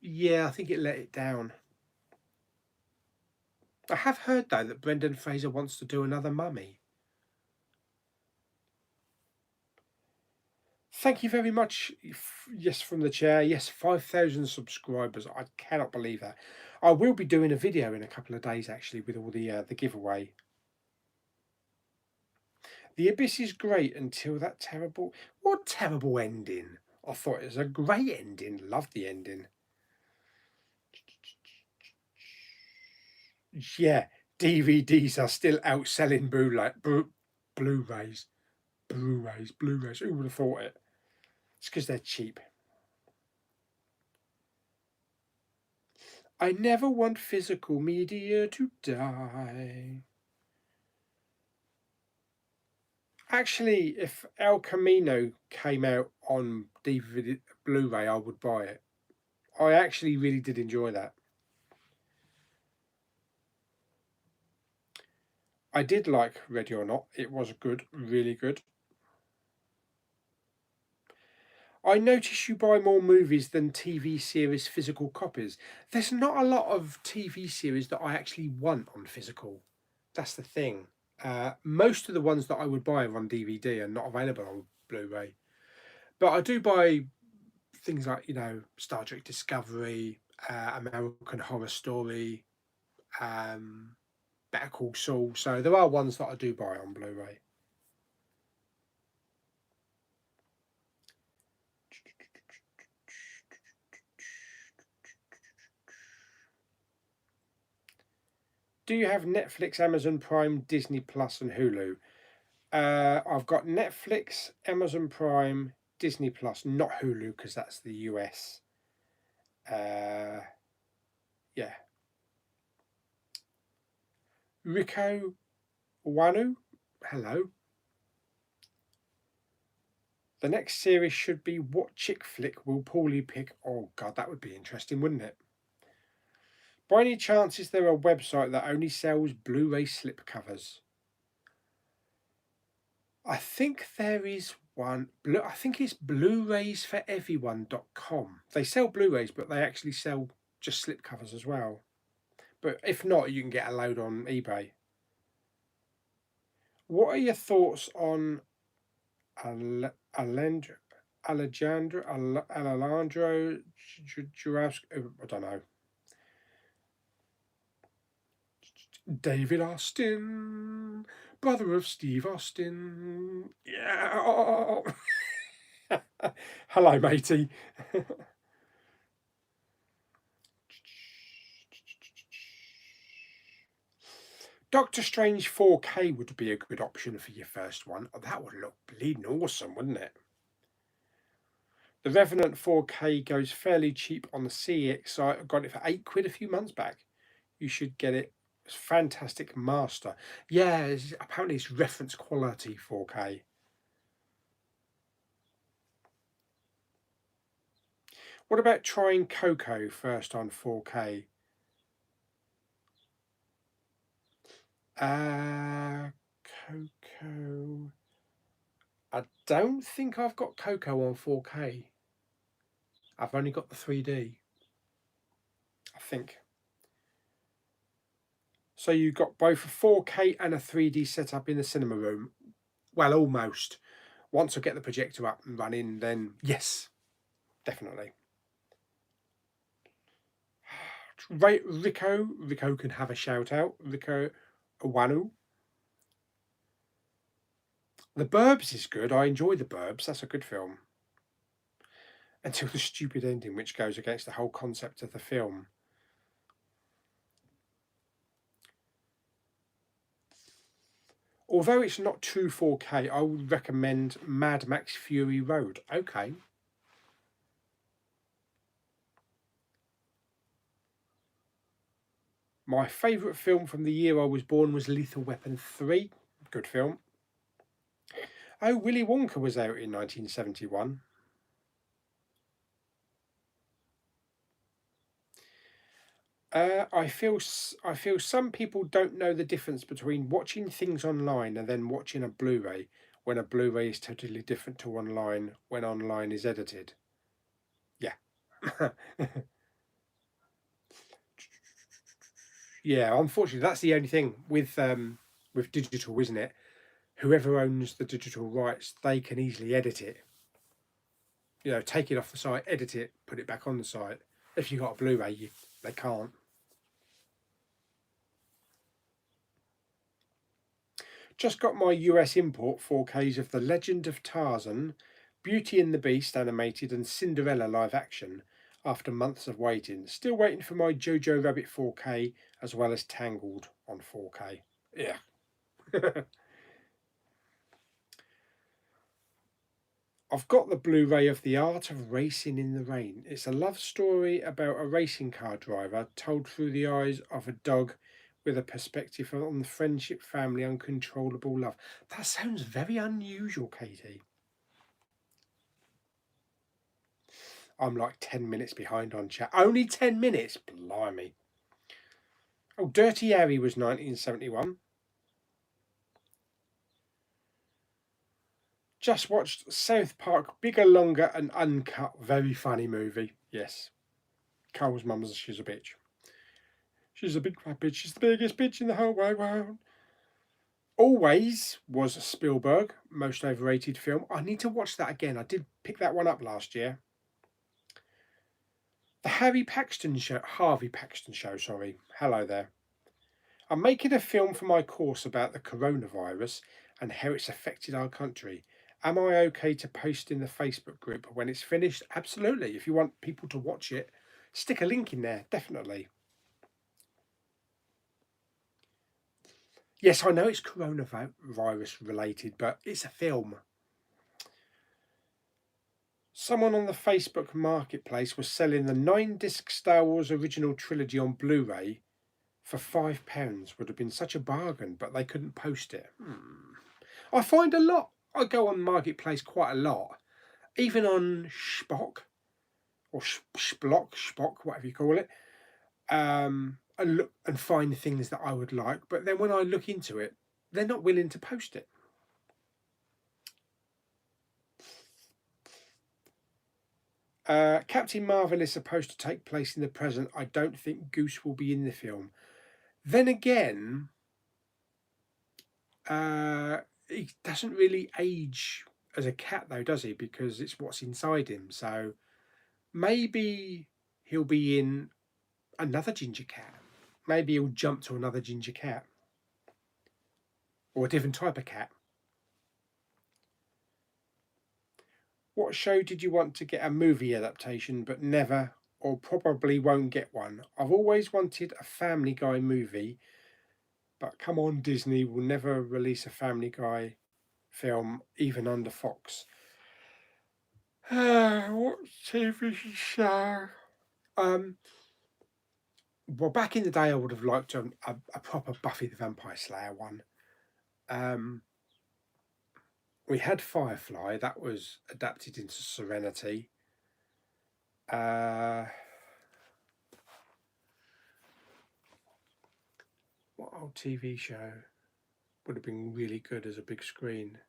yeah, I think it let it down. I have heard though that Brendan Fraser wants to do another Mummy. Thank you very much. Yes, from the chair. Yes, 5,000 subscribers. I cannot believe that. I will be doing a video in a couple of days actually with all the giveaway. The Abyss is great until that terrible. What terrible ending? I thought it was a great ending. Loved the ending. Yeah, DVDs are still outselling Blu-rays. Blu-rays. Who would have thought it? It's because they're cheap. I never want physical media to die. Actually, if El Camino came out on DVD, Blu-ray, I would buy it. I actually really did enjoy that. I did like Ready or Not. It was good, really good. I notice you buy more movies than TV series physical copies. There's not a lot of TV series that I actually want on physical. That's the thing. Most of the ones that I would buy are on DVD and not available on Blu-ray. But I do buy things like, Star Trek Discovery, American Horror Story, um, Better Call Saul. So there are ones that I do buy on Blu-ray. Do you have Netflix, Amazon Prime, Disney Plus, and Hulu? I've got Netflix, Amazon Prime, Disney Plus, not Hulu because that's the US. Yeah. Rico Wanu, hello. The next series should be What Chick Flick Will Pauly Pick? Oh god, that would be interesting, wouldn't it? By any chance, is there a website that only sells Blu-ray slipcovers? I think there is one. I think it's blu-raysforeveryone.com. They sell Blu-rays, but they actually sell just slipcovers as well. But if not, you can get a load on eBay. What are your thoughts on Alejandro Jurowski? I don't know. David Austin, brother of Steve Austin. Yeah. Hello, matey. Doctor Strange 4K would be a good option for your first one. Oh, that would look bleeding awesome, wouldn't it? The Revenant 4K goes fairly cheap on the CX site. I got it for £8 a few months back. You should get it. It's fantastic master. Yeah, apparently it's reference quality 4K. What about trying Coco first on 4K? Coco. I don't think I've got Coco on 4K. I've only got the 3D. I think. So you got both a 4K and a 3D setup in the cinema room. Well, almost. Once I get the projector up and running, then yes, definitely. Rico can have a shout out. Rico Awanu. The Burbs is good. I enjoy The Burbs. That's a good film. Until the stupid ending, which goes against the whole concept of the film. Although it's not true 4K, I would recommend Mad Max Fury Road. Okay. My favourite film from the year I was born was Lethal Weapon 3. Good film. Oh, Willy Wonka was out in 1971. I feel some people don't know the difference between watching things online and then watching a Blu-ray when a Blu-ray is totally different to online when online is edited. Yeah. Yeah, unfortunately that's the only thing with digital, isn't it? Whoever owns the digital rights, they can easily edit it. Take it off the site, edit it, put it back on the site. If you've got a Blu-ray, they can't. Just got my US import 4Ks of The Legend of Tarzan, Beauty and the Beast animated, and Cinderella live action. after months of waiting. Still waiting for my Jojo Rabbit 4K as well as Tangled on 4K. Yeah. I've got the Blu-ray of The Art of Racing in the Rain. It's a love story about a racing car driver told through the eyes of a dog with a perspective on the friendship, family, uncontrollable love. That sounds very unusual, Katie. I'm like 10 minutes behind on chat. Only 10 minutes? Blimey. Oh, Dirty Harry was 1971. Just watched South Park, bigger, longer, and uncut. Very funny movie. Yes. Carl's mum's, she's a bitch. She's a big fat bitch. She's the biggest bitch in the whole wide world. Always was Spielberg, most overrated film. I need to watch that again. I did pick that one up last year. The Harvey Paxton Show, sorry. Hello there. I'm making a film for my course about the coronavirus and how it's affected our country. Am I okay to post in the Facebook group when it's finished? Absolutely. If you want people to watch it, stick a link in there, definitely. Yes, I know it's coronavirus related, but it's a film. Someone on the Facebook marketplace was selling the 9-disc Star Wars original trilogy on Blu-ray for £5. Would have been such a bargain, but they couldn't post it. I find a lot. I go on marketplace quite a lot, even on Spock or Spock, whatever you call it, and look and find things that I would like. But then when I look into it, they're not willing to post it. Captain Marvel is supposed to take place in the present. I don't think Goose will be in the film. Then again, he doesn't really age as a cat, though, does he? Because it's what's inside him. So maybe he'll be in another ginger cat. Maybe he'll jump to another ginger cat. Or a different type of cat. What show did you want to get a movie adaptation but never or probably won't get one? I've always wanted a Family Guy movie, but come on, Disney will never release a Family Guy film, even under Fox. What TV show? Well, back in the day, I would have liked a proper Buffy the Vampire Slayer one. We had Firefly, that was adapted into Serenity. What old TV show would have been really good as a big screen?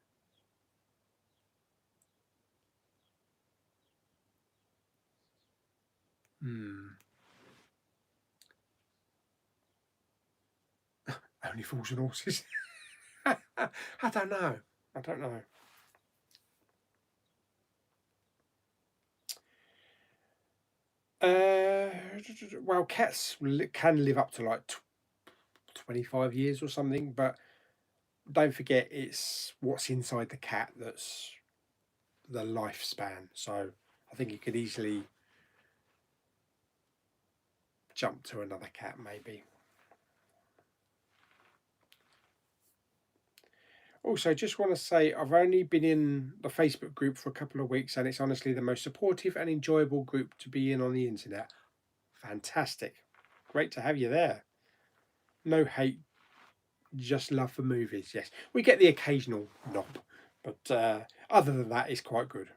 Only Fools and Horses. I don't know. Well, cats can live up to like 25 years or something, but don't forget it's what's inside the cat that's the lifespan. So I think you could easily jump to another cat, maybe. Also, just want to say I've only been in the Facebook group for a couple of weeks, and it's honestly the most supportive and enjoyable group to be in on the internet. Fantastic. Great to have you there. No hate, just love for movies. Yes, we get the occasional knob, but other than that, it's quite good.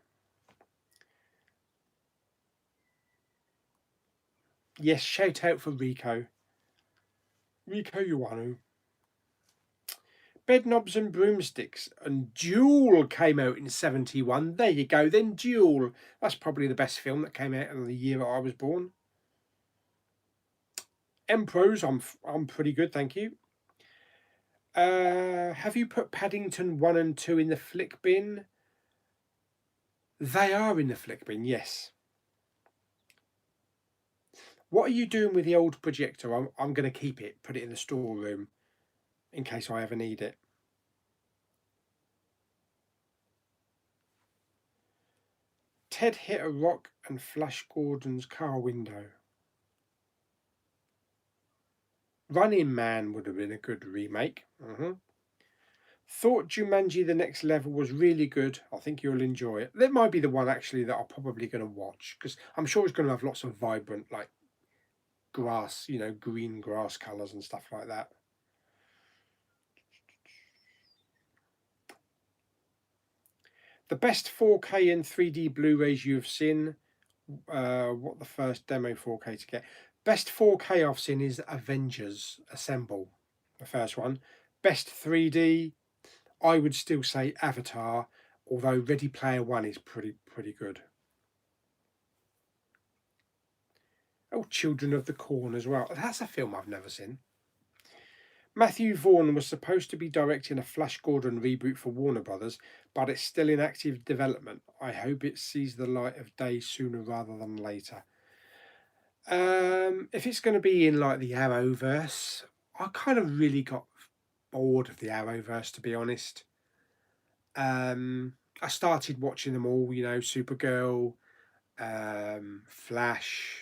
Yes, shout out for Rico. Rico Iwanu. Bedknobs and Broomsticks and Duel came out in 71. There you go, then Duel. That's probably the best film that came out in the year that I was born. Empros, I'm pretty good, thank you. Have you put Paddington 1 and 2 in the flick bin? They are in the flick bin, yes. What are you doing with the old projector? I'm going to keep it, put it in the storeroom in case I ever need it. Ted hit a rock and Flash Gordon's car window. Running Man would have been a good remake. Thought Jumanji: The Next Level was really good. I think you'll enjoy it. That might be the one actually that I'm probably going to watch, because I'm sure it's going to have lots of vibrant, like, grass, green grass colours and stuff like that. The best 4K and 3D Blu-rays you've seen. What the first demo 4K to get? Best 4K I've seen is Avengers Assemble, the first one. Best 3D, I would still say Avatar, although Ready Player One is pretty good. Oh, Children of the Corn as well. That's a film I've never seen. Matthew Vaughn was supposed to be directing a Flash Gordon reboot for Warner Brothers, but it's still in active development. I hope it sees the light of day sooner rather than later. If it's going to be in like the Arrowverse, I kind of really got bored of the Arrowverse, to be honest. I started watching them all, Supergirl, Flash,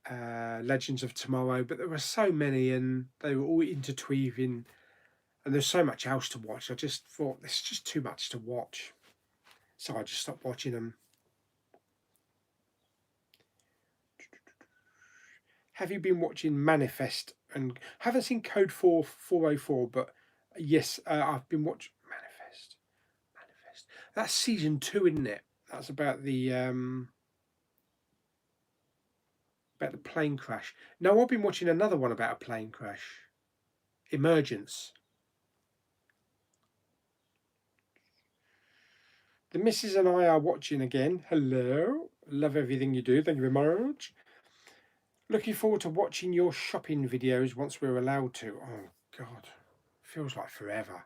Legends of Tomorrow, but there were so many and they were all interweaving, and there's so much else to watch. I just thought it's just too much to watch, so I just stopped watching them. Have you been watching Manifest? And haven't seen Code 404, but yes, I've been watching Manifest. That's season 2, isn't it? That's about the plane crash. No, I've been watching another one about a plane crash. Emergence. The missus and I are watching again. Hello. Love everything you do. Thank you very much. Looking forward to watching your shopping videos once we're allowed to. Oh, God. Feels like forever.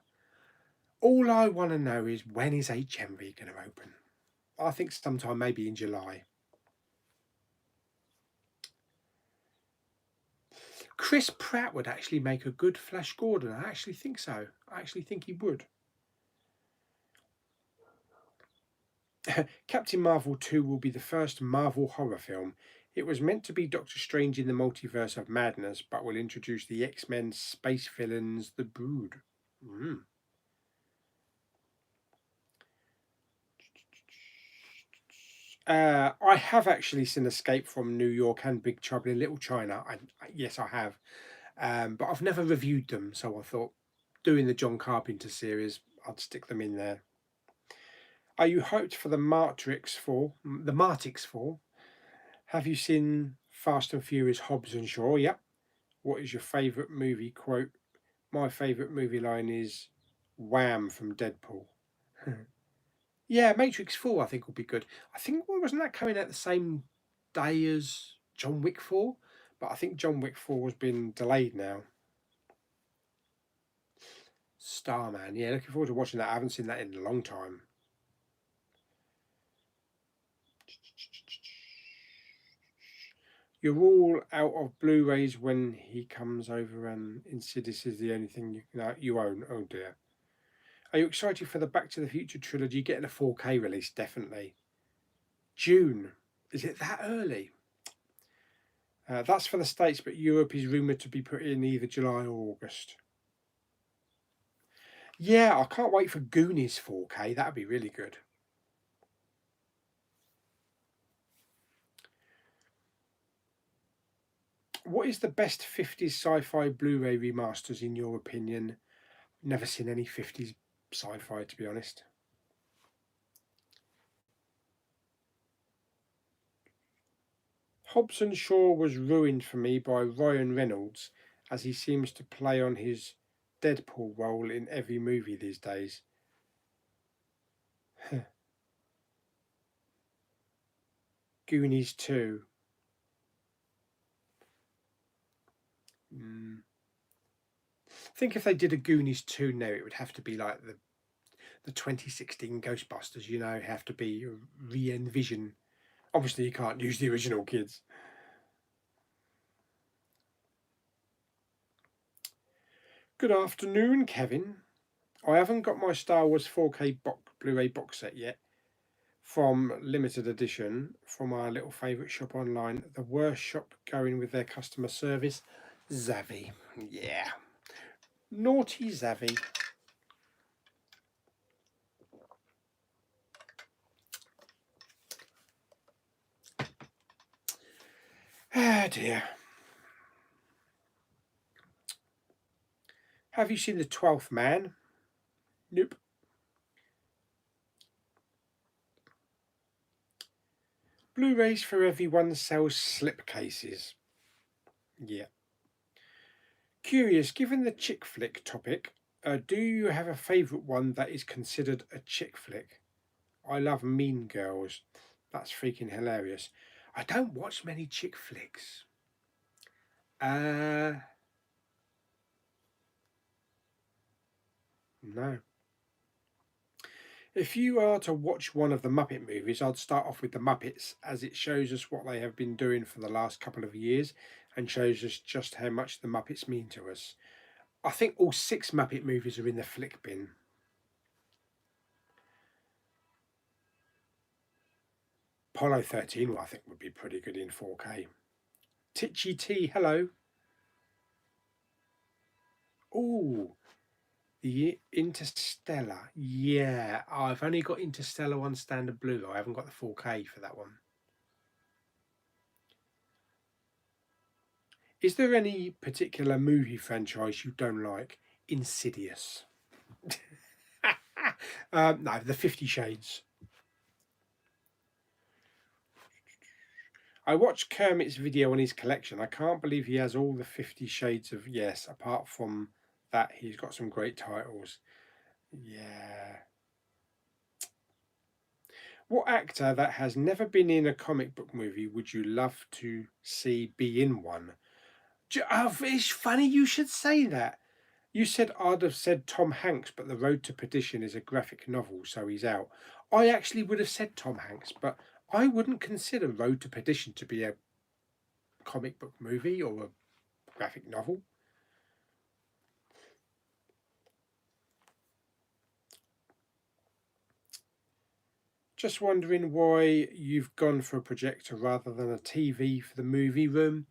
All I want to know is, when is HMV going to open? I think sometime maybe in July. Chris Pratt would actually make a good Flash Gordon. I actually think so. I actually think he would. Captain Marvel 2 will be the first Marvel horror film. It was meant to be Doctor Strange in the Multiverse of Madness, but will introduce the X-Men space villains, the Brood. I have actually seen Escape from New York and Big Trouble in Little China. Yes, I have. But I've never reviewed them, so I thought, doing the John Carpenter series, I'd stick them in there. Are you hyped for the Matrix 4? The Matrix 4? Have you seen Fast and Furious Hobbs and Shaw? Yep. What is your favourite movie quote? My favourite movie line is Wham from Deadpool. Yeah, Matrix 4 I think will be good. I think, wasn't that coming out the same day as John Wick 4? But I think John Wick 4 has been delayed now. Starman, yeah, looking forward to watching that. I haven't seen that in a long time. You're all out of Blu-rays when he comes over, and Insidious is the only thing you own. Oh dear. Are you excited for the Back to the Future trilogy getting a 4K release? Definitely. June. Is it that early? That's for the States, but Europe is rumoured to be put in either July or August. Yeah, I can't wait for Goonies 4K. That'd be really good. What is the best 50s sci-fi Blu-ray remasters in your opinion? Never seen any 50s sci-fi, to be honest. Hobbs and Shaw was ruined for me by Ryan Reynolds, as he seems to play on his Deadpool role in every movie these days. Goonies 2. I think if they did a Goonies 2 now, it would have to be like the 2016 Ghostbusters, have to be re-envision. Obviously, you can't use the original kids. Good afternoon, Kevin. I haven't got my Star Wars 4K Blu-ray box set yet. from limited edition from our little favourite shop online. The worst shop going with their customer service. Zavvi. Yeah. Naughty Zavvi. Ah dear. Have you seen The 12th Man? Nope. Blu-rays for everyone sells slipcases. Yeah. Curious, given the chick flick topic, do you have a favourite one that is considered a chick flick? I love Mean Girls. That's freaking hilarious. I don't watch many chick flicks. No. If you are to watch one of the Muppet movies, I'd start off with the Muppets, as it shows us what they have been doing for the last couple of years and shows us just how much the Muppets mean to us. I think all 6 Muppet movies are in the flick bin. Apollo 13, I think, would be pretty good in 4K. Titchy T, hello. Ooh, the Interstellar. Yeah, I've only got Interstellar on standard Blu-ray. I haven't got the 4K for that one. Is there any particular movie franchise you don't like? Insidious. No, the 50 Shades. I watched Kermit's video on his collection. I can't believe he has all the 50 Shades of... Yes, apart from that, he's got some great titles. Yeah. What actor that has never been in a comic book movie would you love to see be in one? It's funny you should say that. You said I'd have said Tom Hanks, but The Road to Perdition is a graphic novel, so he's out. I actually would have said Tom Hanks, but I wouldn't consider Road to Perdition to be a comic book movie or a graphic novel. Just wondering why you've gone for a projector rather than a TV for the movie room.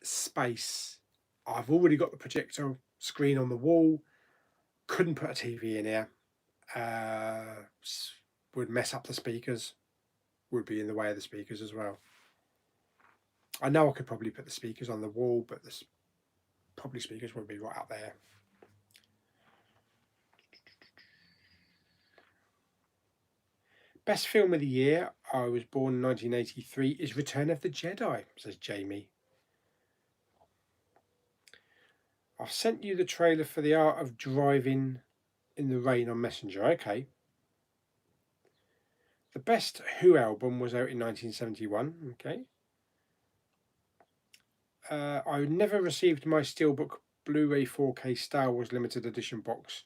Space. I've already got the projector screen on the wall. Couldn't put a TV in here. Would mess up the speakers. Would be in the way of the speakers as well. I know I could probably put the speakers on the wall, but the probably speakers would be right up there. Best film of the year, I was born in 1983, is Return of the Jedi, says Jamie. I've sent you the trailer for The Art of Driving in the Rain on Messenger. Okay. The best Who album was out in 1971. Okay. I never received my Steelbook Blu-ray 4K Star Wars limited edition box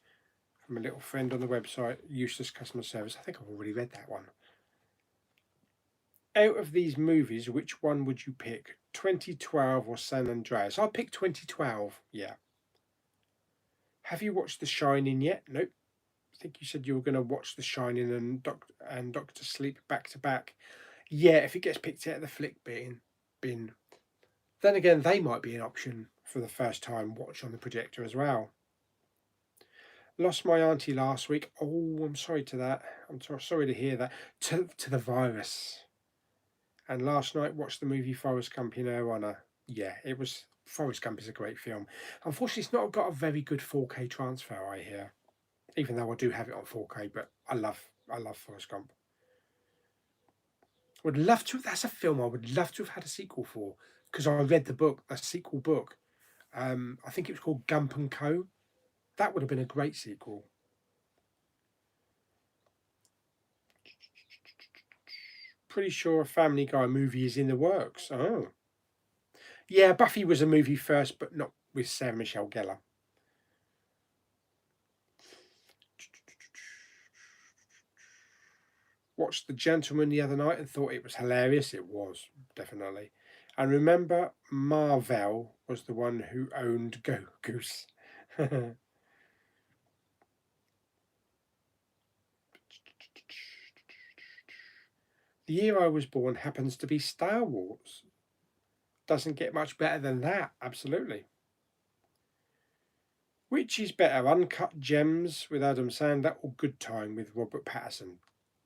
from a little friend on the website, Useless Customer Service. I think I've already read that one. Out of these movies, which one would you pick? 2012 or San Andreas? I'll pick 2012. Yeah. Have you watched The Shining yet? Nope. I think you said you were going to watch The Shining and Doctor Sleep back to back. Yeah, if it gets picked out of the flick bin. Then again, they might be an option for the first time watch on the projector as well. Lost my auntie last week. Oh, I'm sorry to that. I'm sorry to hear that. To the virus. And last night watched the movie Forrest Gump in her honour. Yeah, it was... Forrest Gump is a great film. Unfortunately, it's not got a very good 4K transfer, I hear. Even though I do have it on 4K, but I love Forrest Gump. Would love to... That's a film I would love to have had a sequel for. Because I read the book, a sequel book. I think it was called Gump and Co. That would have been a great sequel. Pretty sure a Family Guy movie is in the works. Oh. Yeah, Buffy was a movie first, but not with Sarah Michelle Gellar. Watched The Gentleman the other night and thought it was hilarious. It was, definitely. And remember, Marvel was the one who owned Goose. The year I was born happens to be Star Wars. Doesn't get much better than that, absolutely. Which is better, Uncut Gems with Adam Sandler or Good Time with Robert Pattinson?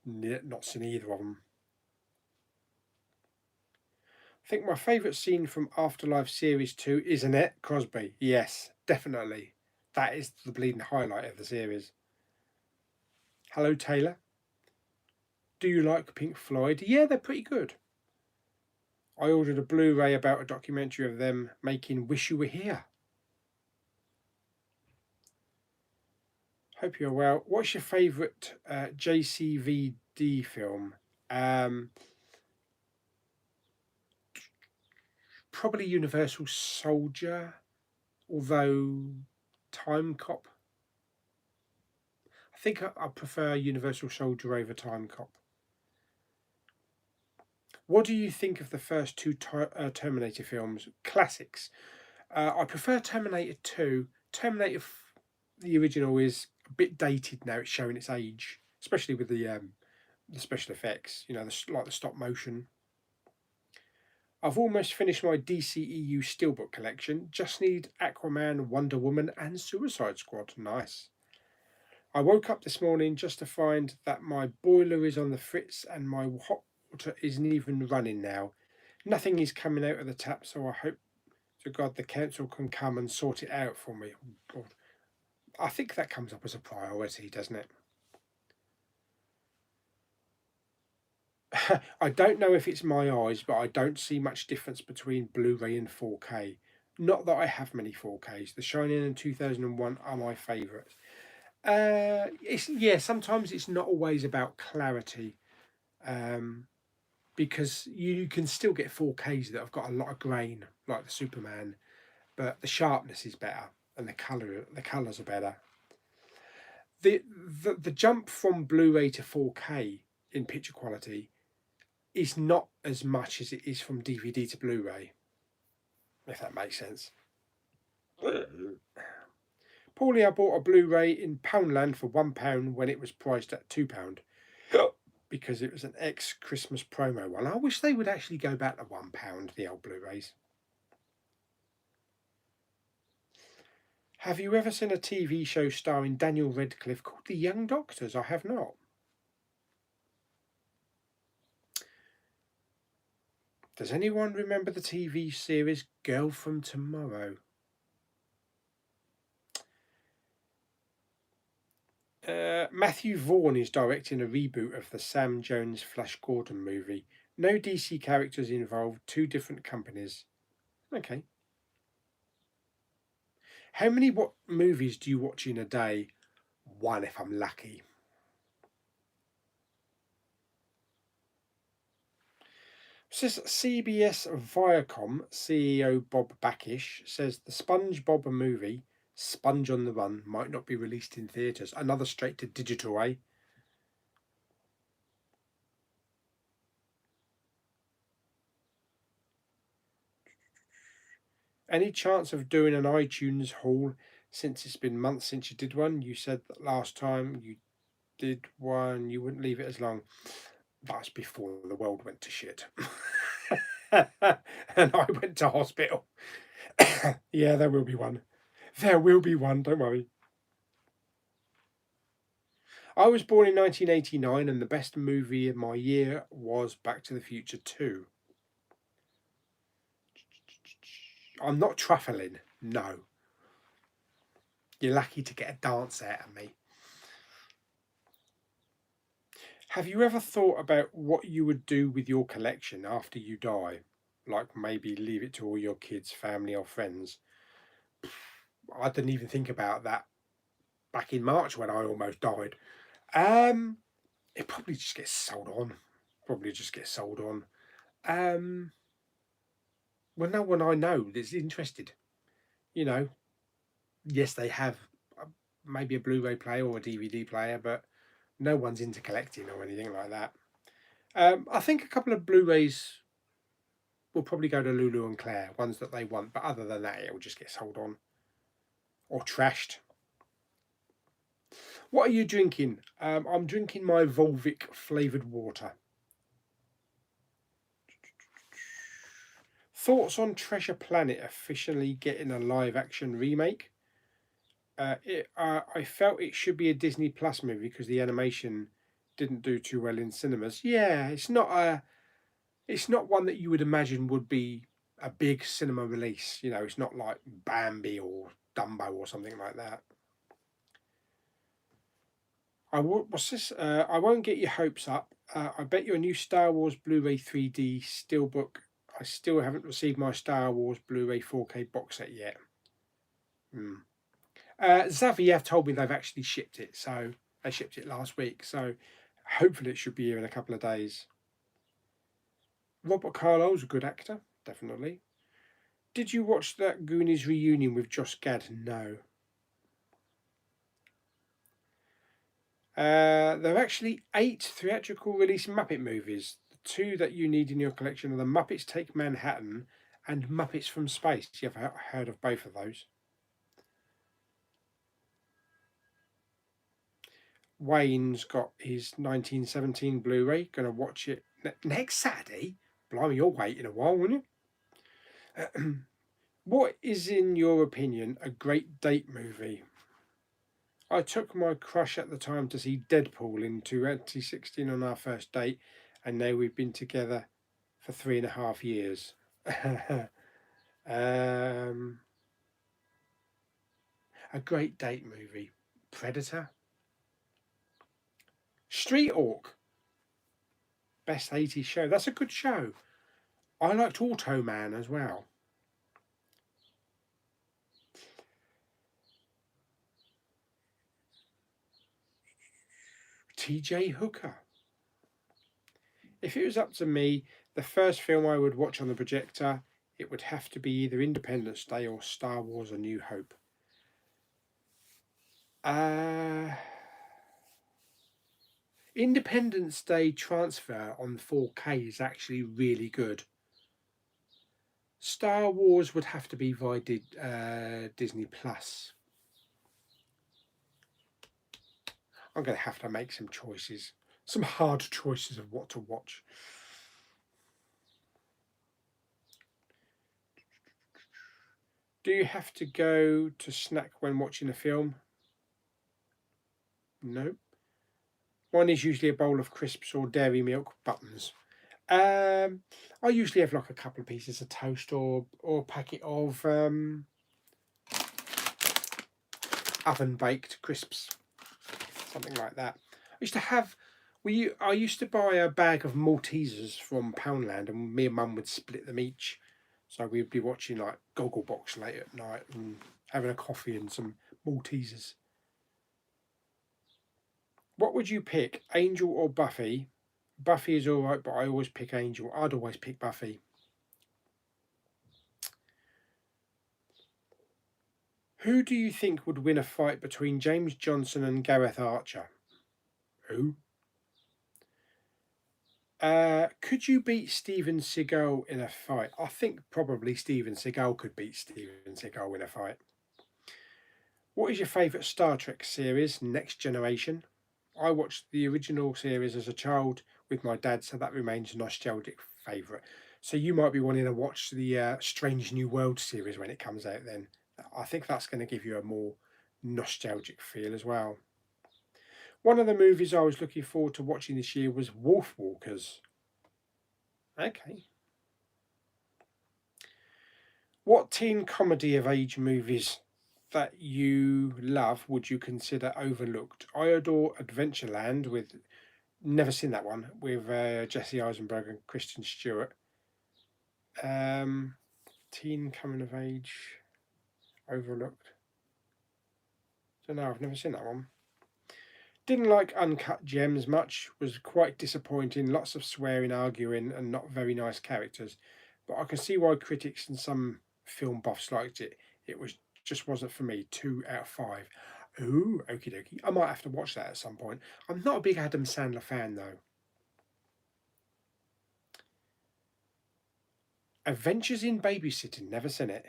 Not seen either of them. I think my favourite scene from Afterlife Series 2 is Annette Crosby. Yes, definitely. That is the bleeding highlight of the series. Hello, Taylor. Do you like Pink Floyd? Yeah, they're pretty good. I ordered a Blu-ray about a documentary of them making Wish You Were Here. Hope you're well. What's your favourite JCVD film? Probably Universal Soldier, although Time Cop. I think I prefer Universal Soldier over Time Cop. What do you think of the first two Terminator films? Classics. I prefer Terminator 2. Terminator, the original, is a bit dated now. It's showing its age, especially with the special effects. You know, like the stop motion. I've almost finished my DCEU Steelbook collection. Just need Aquaman, Wonder Woman, and Suicide Squad. Nice. I woke up this morning just to find that my boiler is on the fritz and my hot water isn't even running now. Nothing is coming out of the tap, so I hope to God the council can come and sort it out for me. Oh, God. I think that comes up as a priority, doesn't it? I don't know if it's my eyes, but I don't see much difference between Blu-ray and 4K. Not that I have many 4Ks. The Shining and 2001 are my favourites. Sometimes it's not always about clarity, because you can still get 4Ks that have got a lot of grain, like the Superman, but the sharpness is better and the colours are better. The jump from Blu-ray to 4K in picture quality is not as much as it is from DVD to Blu-ray, if that makes sense. Pauly, I bought a Blu-ray in Poundland for £1 when it was priced at £2 because it was an ex-Christmas promo one. I wish they would actually go back to £1, the old Blu-rays. Have you ever seen a TV show starring Daniel Radcliffe called The Young Doctors? I have not. Does anyone remember the TV series Girl from Tomorrow? Matthew Vaughn is directing a reboot of the Sam Jones Flash Gordon movie. No DC characters involved, two different companies. Okay. How many movies do you watch in a day? One if I'm lucky. Says CBS Viacom CEO Bob Bakish says the SpongeBob movie, Sponge on the Run, might not be released in theatres. Another straight to digital, eh? Any chance of doing an iTunes haul since it's been months since you did one? You said that last time you did one, you wouldn't leave it as long. That's before the world went to shit. And I went to hospital. Yeah, there will be one. There will be one, don't worry. I was born in 1989 and the best movie of my year was Back to the Future 2. I'm not truffling, no. You're lucky to get a dance out of me. Have you ever thought about what you would do with your collection after you die? Like maybe leave it to all your kids, family, or friends? I didn't even think about that back in March when I almost died. It probably just gets sold on. Well, no one I know that's interested. You know, yes, they have maybe a Blu-ray player or a DVD player, but no one's into collecting or anything like that. I think a couple of Blu-rays will probably go to Lulu and Claire, ones that they want, but other than that, it will just get sold on or trashed. What are you drinking? I'm drinking my Volvic flavoured water. Thoughts on Treasure Planet officially getting a live action remake? I felt it should be a Disney Plus movie because the animation didn't do too well in cinemas. Yeah, it's not one that you would imagine would be a big cinema release. You know, it's not like Bambi or Dumbo or something like that. What's this? I won't get your hopes up. I bet your new Star Wars Blu-ray 3D steelbook. I still haven't received my Star Wars Blu-ray 4K box set yet. Hmm. Zavi have told me they've actually shipped it, so they shipped it last week. So hopefully it should be here in a couple of days. Robert Carlyle's a good actor, definitely. Did you watch that Goonies reunion with Josh Gad? No. There are actually 8 theatrical release Muppet movies. The 2 that you need in your collection are The Muppets Take Manhattan and Muppets from Space. You've heard of both of those. Wayne's got his 1917 Blu-ray. Going to watch it next Saturday. Blimey, you're waiting a while, won't you? What is, in your opinion, a great date movie? I took my crush at the time to see Deadpool in 2016 on our first date, and now we've been together for 3.5 years. um, a great date movie. Predator. Street Orc. Best 80s show. That's a good show. I liked Automan as well. TJ Hooker. If it was up to me, the first film I would watch on the projector, it would have to be either Independence Day or Star Wars A New Hope. Independence Day transfer on 4K is actually really good. Star Wars would have to be via Disney Plus. I'm going to have to make some choices, some hard choices of what to watch. Do you have to go to snack when watching a film? No. One is usually a bowl of crisps or dairy milk buttons. I usually have like a couple of pieces of toast or a packet of oven baked crisps, something like that. I used to buy a bag of Maltesers from Poundland, and me and Mum would split them each. So we'd be watching like Gogglebox late at night and having a coffee and some Maltesers. What would you pick, Angel or Buffy? Buffy is alright, but I always pick Angel. I'd always pick Buffy. Who do you think would win a fight between James Johnson and Gareth Archer? Who? Could you beat Steven Seagal in a fight? I think probably Steven Seagal could beat Steven Seagal in a fight. What is your favourite Star Trek series? Next Generation. I watched the original series as a child with my dad, so that remains a nostalgic favourite. So you might be wanting to watch the Strange New World series when it comes out then. I think that's going to give you a more nostalgic feel as well. One of the movies I was looking forward to watching this year was Wolf Walkers. Okay. What teen comedy of age movies that you love would you consider overlooked? I adore Adventureland with, never seen that one, with Jesse Eisenberg and Kristen Stewart. Teen coming of age overlooked. Don't know, I've never seen that one. Didn't like Uncut Gems much, was quite disappointing, lots of swearing, arguing, and not very nice characters. But I can see why critics and some film buffs liked it. It was just wasn't for me. 2 out of 5. Ooh, okie dokie. I might have to watch that at some point. I'm not a big Adam Sandler fan though. Adventures in Babysitting, never seen it.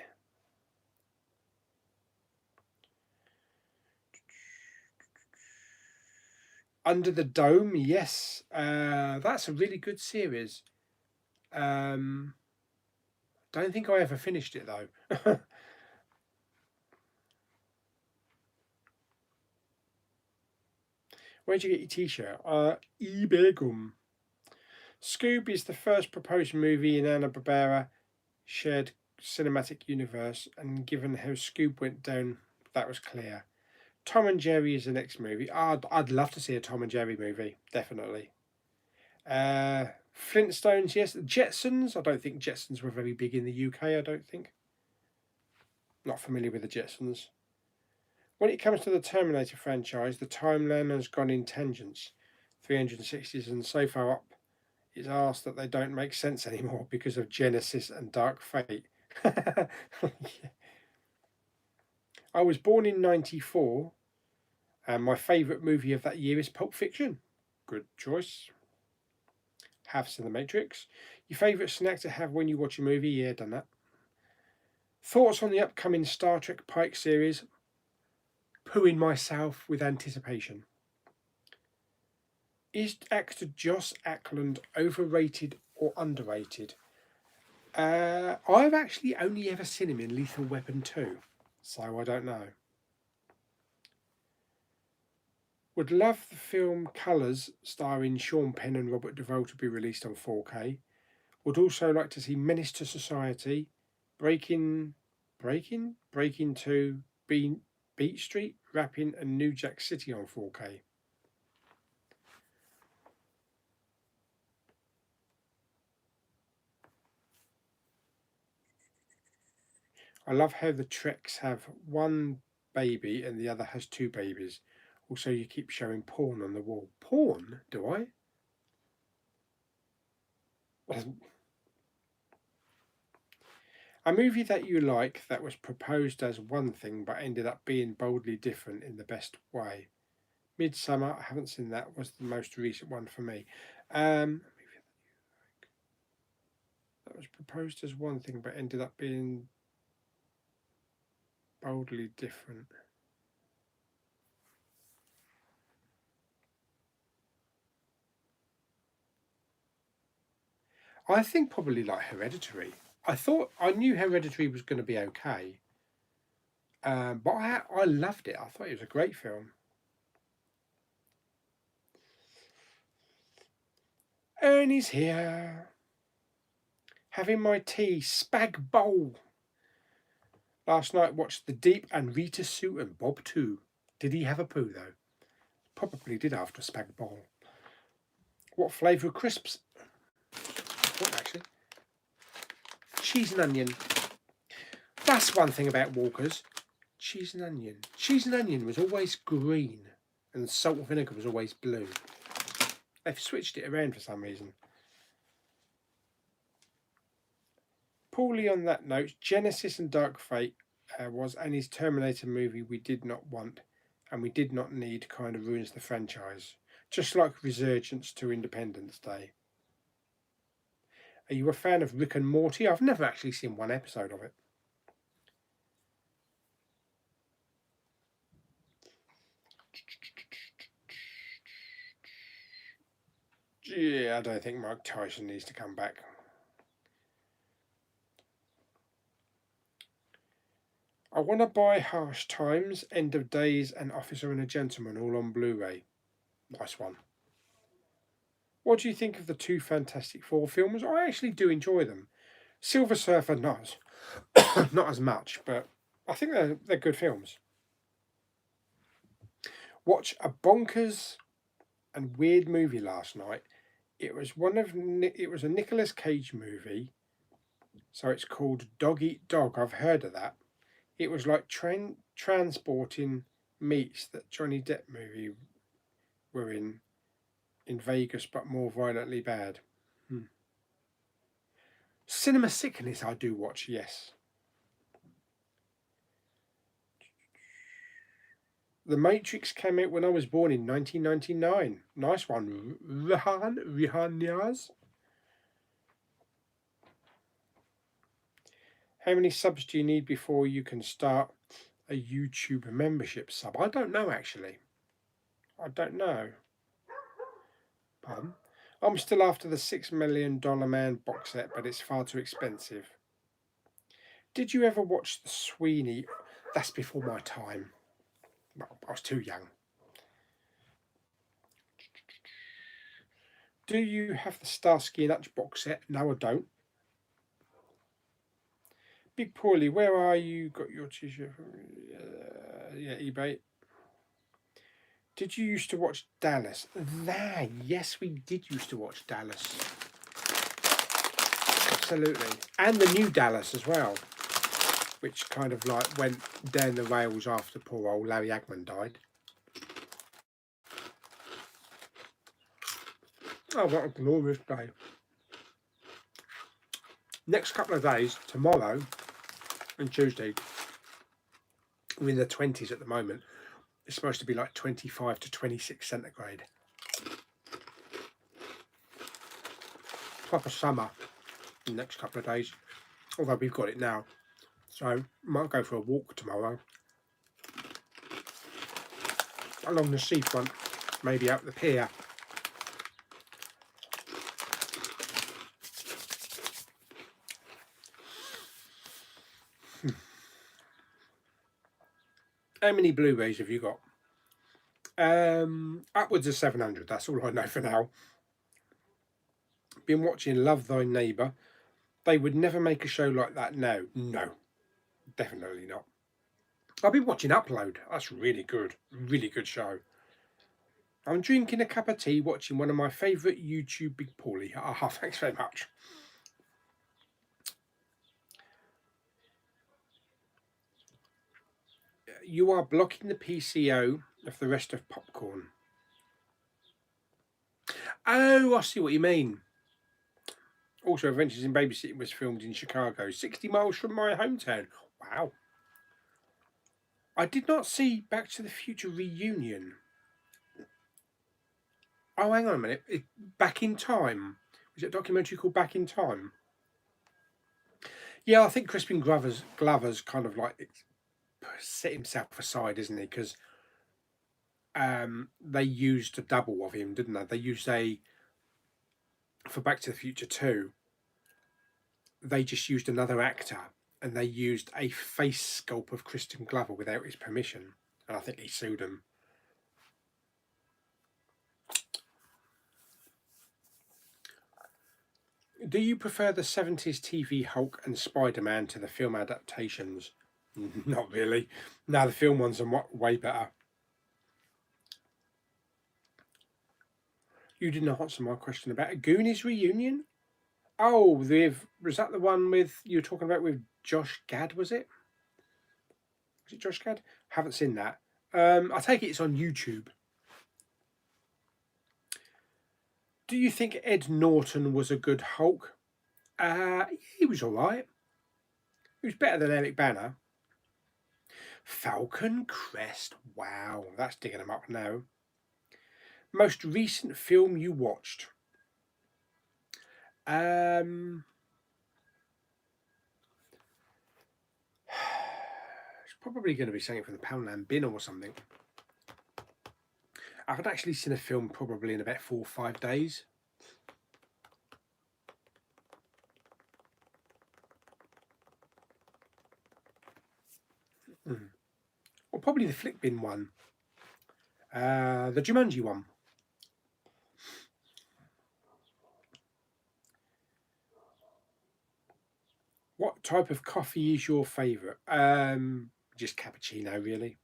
Under the Dome, yes. That's a really good series. Don't Don't think I ever finished it though. Where'd you get your t-shirt? eBay. Scoob is the first proposed movie in Hanna-Barbera shared cinematic universe, and given how Scoob went down, that was clear. Tom and Jerry is the next movie. I'd love to see a Tom and Jerry movie, definitely. Flintstones, yes. Jetsons, I don't think Jetsons were very big in the UK, I don't think. Not familiar with the Jetsons. When it comes to the Terminator franchise, the timeline has gone in tangents, 360s, and so far up, it's asked that they don't make sense anymore because of Genesis and Dark Fate. Yeah. I was born in 94, and my favourite movie of that year is Pulp Fiction. Good choice. Have seen The Matrix. Your favourite snack to have when you watch a movie? Yeah, done that. Thoughts on the upcoming Star Trek Pike series? Pooing myself with anticipation. Is actor Joss Ackland overrated or underrated? I've actually only ever seen him in Lethal Weapon 2, so I don't know. Would love the film Colours, starring Sean Penn and Robert Duvall, to be released on 4K. Would also like to see Menace to Society, Breaking 2, Beat Street, Rapping, and New Jack City on 4K. I love how the Treks have one baby and the other has two babies. Also, you keep showing porn on the wall. Porn? Do I? A movie that you like that was proposed as one thing but ended up being boldly different in the best way. Midsummer, I haven't seen that, was the most recent one for me. A movie that was proposed as one thing but ended up being boldly different. I think probably like Hereditary. I knew Hereditary was going to be okay, but I loved it. I thought it was a great film. Ernie's here, having my tea, spag bowl. Last night watched The Deep and Rita Sue and Bob too. Did he have a poo though? Probably did after spag bowl. What flavour of crisps? What actually? Cheese and onion. That's one thing about Walkers. Cheese and onion. Cheese and onion was always green, and salt and vinegar was always blue. They've switched it around for some reason. Pauly on that note, Genesis and Dark Fate was Annie's Terminator movie we did not want and we did not need, kind of ruins the franchise. Just like Resurgence to Independence Day. Are you a fan of Rick and Morty? I've never actually seen one episode of it. Yeah, I don't think Mike Tyson needs to come back. I want to buy Harsh Times, End of Days, and Officer and a Gentleman all on Blu-ray. Nice one. What do you think of the two Fantastic Four films? I actually do enjoy them. Silver Surfer, not as much, but I think they're good films. Watch a bonkers and weird movie last night. It was a Nicolas Cage movie, so it's called Dog Eat Dog. I've heard of that. It was like transporting meats that Johnny Depp movie were in Vegas, but more violently bad. Cinema Sickness, I do watch, yes. The Matrix came out when I was born in 1999. Nice one, Rihan Niaz. How many subs do you need before you can start a YouTube membership sub? I don't know, actually. I don't know. Pardon? I'm still after the $6 Million Man box set, but it's far too expensive. Did you ever watch the Sweeney? That's before my time. Well, I was too young. Do you have the Starsky and Hutch box set? No, I don't. Big Pauly, where are you? Got your t-shirt from yeah, eBay. Did you used to watch Dallas? Yes, we did used to watch Dallas. Absolutely. And the new Dallas as well, which kind of like went down the rails after poor old Larry Hagman died. Oh, what a glorious day. Next couple of days, tomorrow and Tuesday, we're in the 20s at the moment. It's supposed to be like 25 to 26 centigrade. Proper summer in the next couple of days. Although we've got it now. So might go for a walk tomorrow. Along the seafront, maybe out the pier. How many Blu-rays have you got? Upwards of 700, that's all I know for now. Been watching Love Thy Neighbour. They would never make a show like that now. No, definitely not. I've been watching Upload. That's really good show. I'm drinking a cup of tea watching one of my favourite YouTube Big Pauly. Ah, thanks very much. You are blocking the PCO of the rest of popcorn. Oh, I see what you mean. Also, Adventures in Babysitting was filmed in Chicago, 60 miles from my hometown. Wow. I did not see Back to the Future Reunion. Oh, hang on a minute. Back in Time. Was it a documentary called Back in Time? Yeah, I think Crispin Glover's kind of like set himself aside, isn't he? Because they used a double of him, didn't they? They used for Back to the Future 2, they just used another actor and they used a face sculpt of Crispin Glover without his permission. And I think he sued him. Do you prefer the 70s TV Hulk and Spider-Man to the film adaptations? Not really. No, the film ones are way better. You didn't answer my question about a Goonies reunion. Oh, was that the one with you were talking about with Josh Gad? Was it? Was it Josh Gad? Haven't seen that. I take it it's on YouTube. Do you think Ed Norton was a good Hulk? He was all right. He was better than Eric Banner. Falcon Crest. Wow, that's digging him up now. Most recent film you watched? It's probably going to be something from the Poundland Bin or something. I haven't actually seen a film probably in about 4 or 5 days. Or probably the Flick Bin one. The Jumanji one. What type of coffee is your favourite? Just cappuccino, really.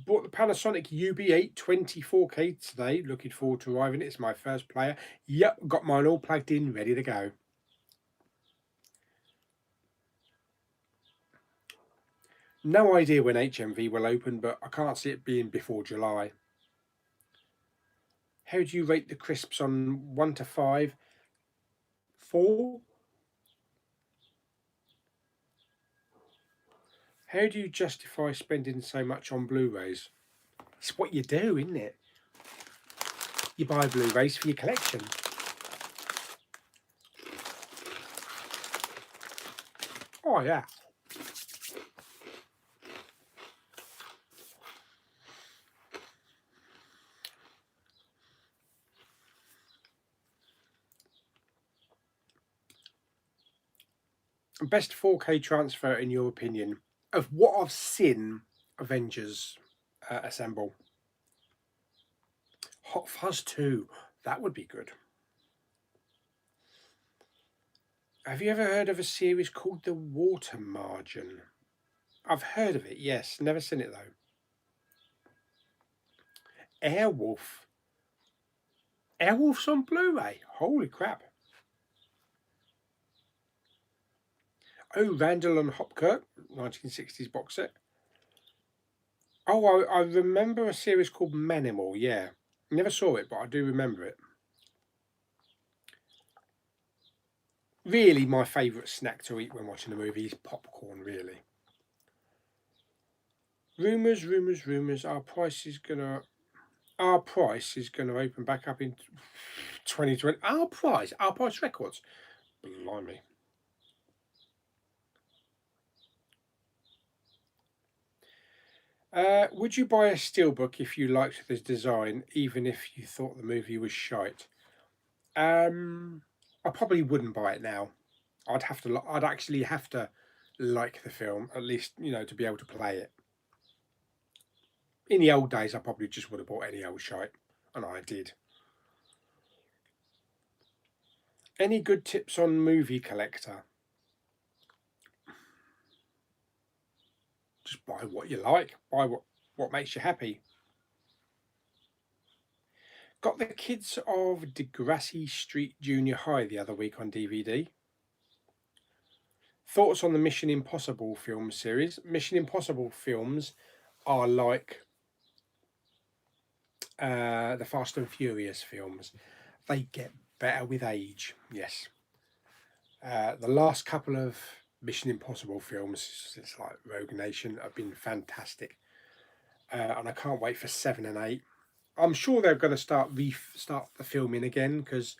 Bought the Panasonic UB8 24K today. Looking forward to arriving. It's my first player. Yep, got mine all plugged in, ready to go. No idea when HMV will open, but I can't see it being before July. How do you rate the crisps on 1 to 5? 4? How do you justify spending so much on Blu-rays? It's what you do, isn't it? You buy Blu-rays for your collection. Oh, yeah. Best 4K transfer in your opinion of what I've seen Avengers assemble. Hot Fuzz 2, that would be good. Have you ever heard of a series called The Water Margin? I've heard of it, yes. Never seen it though. Airwolf. Airwolf's on Blu-ray. Holy crap. Oh, Randall and Hopkirk, 1960s box set. Oh, I remember a series called Manimal, yeah. Never saw it, but I do remember it. Really, my favourite snack to eat when watching a movie is popcorn, really. Rumours. Our price is gonna open back up in 2020. Our price records. Blimey. Would you buy a steelbook if you liked the design, even if you thought the movie was shite? I probably wouldn't buy it now. I'd actually have to like the film, at least, to be able to play it. In the old days, I probably just would have bought any old shite, and I did. Any good tips on Movie Collector? Just buy what you like. Buy what makes you happy. Got the kids of Degrassi Street Junior High the other week on DVD. Thoughts on the Mission Impossible film series? Mission Impossible films are like the Fast and Furious films. They get better with age, yes. The last couple of Mission Impossible films, it's like Rogue Nation, have been fantastic. And I can't wait for 7 and 8. I'm sure they're going to start the filming again, because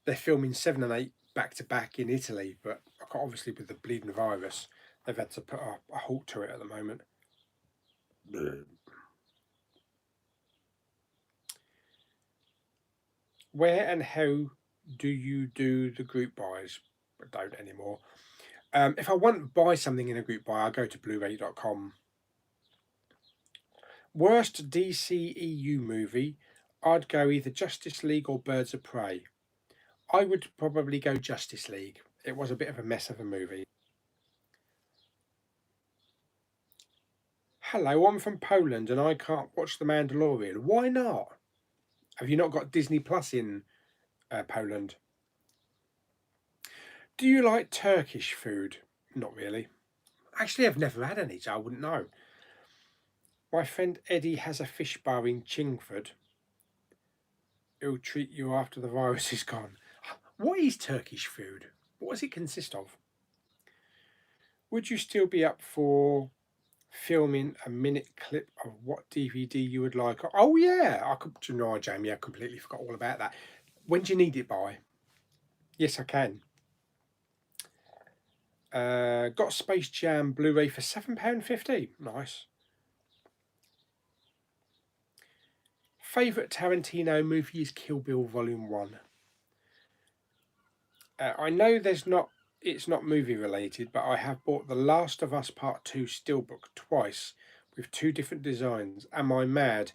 they're filming 7 and 8 back to back in Italy, but obviously with the bleeding virus, they've had to put a halt to it at the moment. Where and how do you do the group buys? I don't anymore. If I want to buy something in a group buy, I go to blueray.com. Worst DCEU movie? I'd go either Justice League or Birds of Prey. I would probably go Justice League. It was a bit of a mess of a movie. Hello, I'm from Poland and I can't watch The Mandalorian. Why not? Have you not got Disney Plus in Poland? Do you like Turkish food? Not really. Actually, I've never had any, so I wouldn't know. My friend Eddie has a fish bar in Chingford. He'll treat you after the virus is gone. What is Turkish food? What does it consist of? Would you still be up for filming a minute clip of what DVD you would like? Oh yeah, Jamie, I completely forgot all about that. When do you need it by? Yes, I can. Got Space Jam Blu-ray for £7.50. Nice. Favourite Tarantino movie is Kill Bill Volume 1. I know it's not movie related, but I have bought The Last of Us Part 2 Steelbook twice with 2 different designs. Am I mad?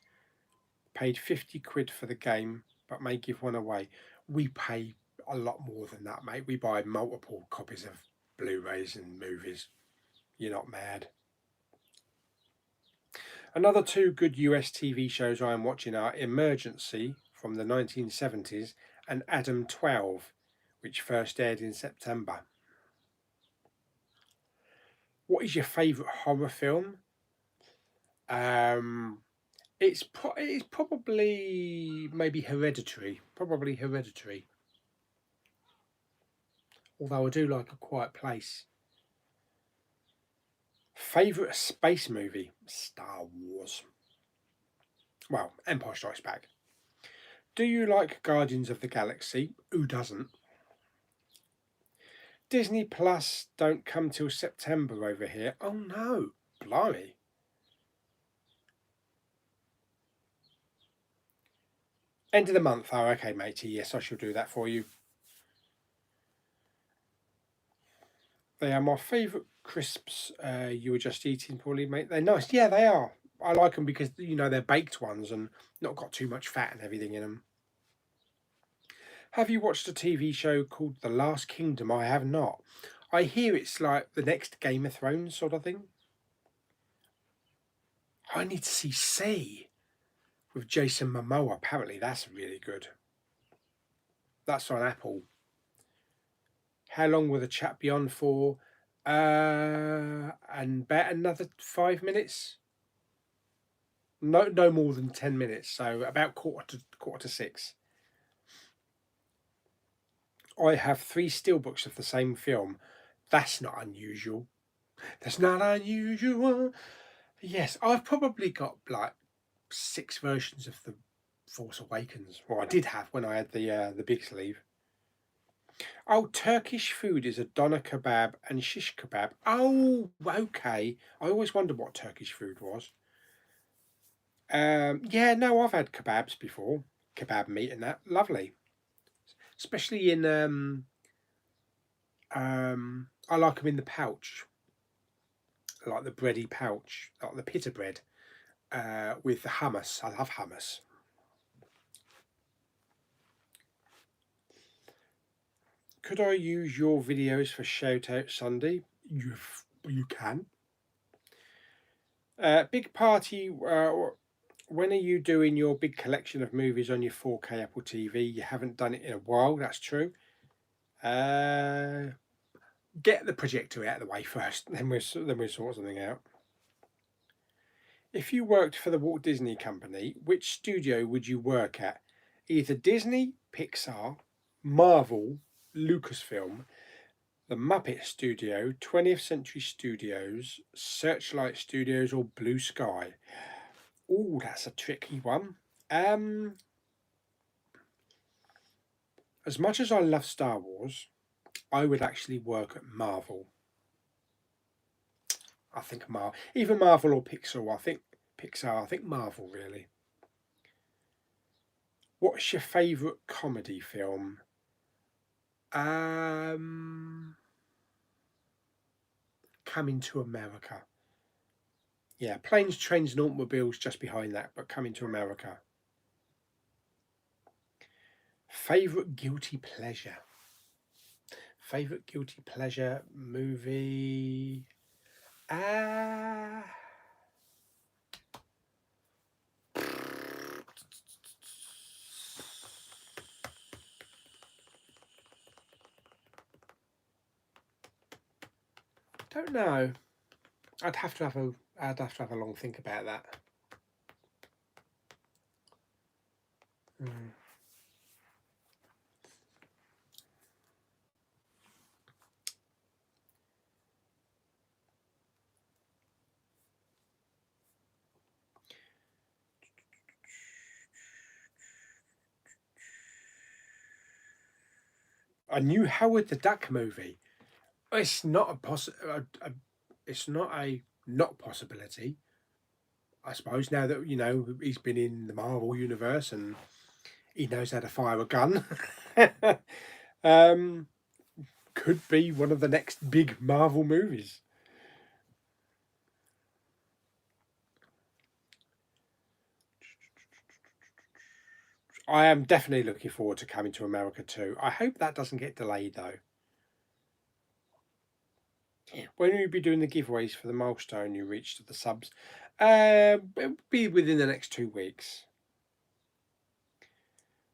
Paid 50 quid for the game, but may give one away. We pay a lot more than that, mate. We buy multiple copies of Blu-rays and movies. You're not mad. Another 2 good US TV shows I am watching are Emergency from the 1970s and Adam 12, which first aired in September. What is your favourite horror film? It's probably maybe Hereditary. Probably Hereditary. Although I do like A Quiet Place. Favourite space movie? Star Wars. Well, Empire Strikes Back. Do you like Guardians of the Galaxy? Who doesn't? Disney Plus don't come till September over here. Oh no, blimey. End of the month. Oh, okay, matey. Yes, I shall do that for you. They are my favourite crisps you were just eating, Paulie, mate. They're nice. Yeah, they are. I like them because, they're baked ones and not got too much fat and everything in them. Have you watched a TV show called The Last Kingdom? I have not. I hear it's like the next Game of Thrones sort of thing. I need to see C with Jason Momoa. Apparently that's really good. That's on Apple. How long will the chat be on for? And about another 5 minutes. No more than 10 minutes. So about quarter to 6. I have 3 steelbooks of the same film. That's not unusual. That's not unusual. Yes, I've probably got like 6 versions of the Force Awakens. Well, I did have when I had the big sleeve. Oh, Turkish food is a doner kebab and shish kebab. Oh, okay. I always wondered what Turkish food was. Yeah, no, I've had kebabs before. Kebab meat and that. Lovely. Especially in I like them in the pouch. Like the bready pouch, like the pita bread. With the hummus. I love hummus. Could I use your videos for Shout Out Sunday? You can. Big party. When are you doing your big collection of movies on your 4K Apple TV? You haven't done it in a while. That's true. Get the projector out of the way first, then we'll sort something out. If you worked for the Walt Disney Company, which studio would you work at? Either Disney, Pixar, Marvel, Lucasfilm, the Muppet Studio, 20th Century Studios, Searchlight Studios, or Blue Sky? Oh, that's a tricky one. As much as I love Star Wars, I would actually work at Marvel. I think either Marvel or Pixar. I think Pixar. I think Marvel really. What's your favourite comedy film? Coming to America. Yeah, Planes, Trains and Automobiles just behind that, but Coming to America. Favourite guilty pleasure? Favourite guilty pleasure movie? Don't know. I'd have to have a long think about that. A new Howard the Duck movie. It's not it's not a not possibility. I suppose now that he's been in the Marvel universe and he knows how to fire a gun. um, could be one of the next big Marvel movies. I am definitely looking forward to Coming to America too. I hope that doesn't get delayed though. When will you be doing the giveaways for the milestone you reached of the subs? It'll be within the next 2 weeks.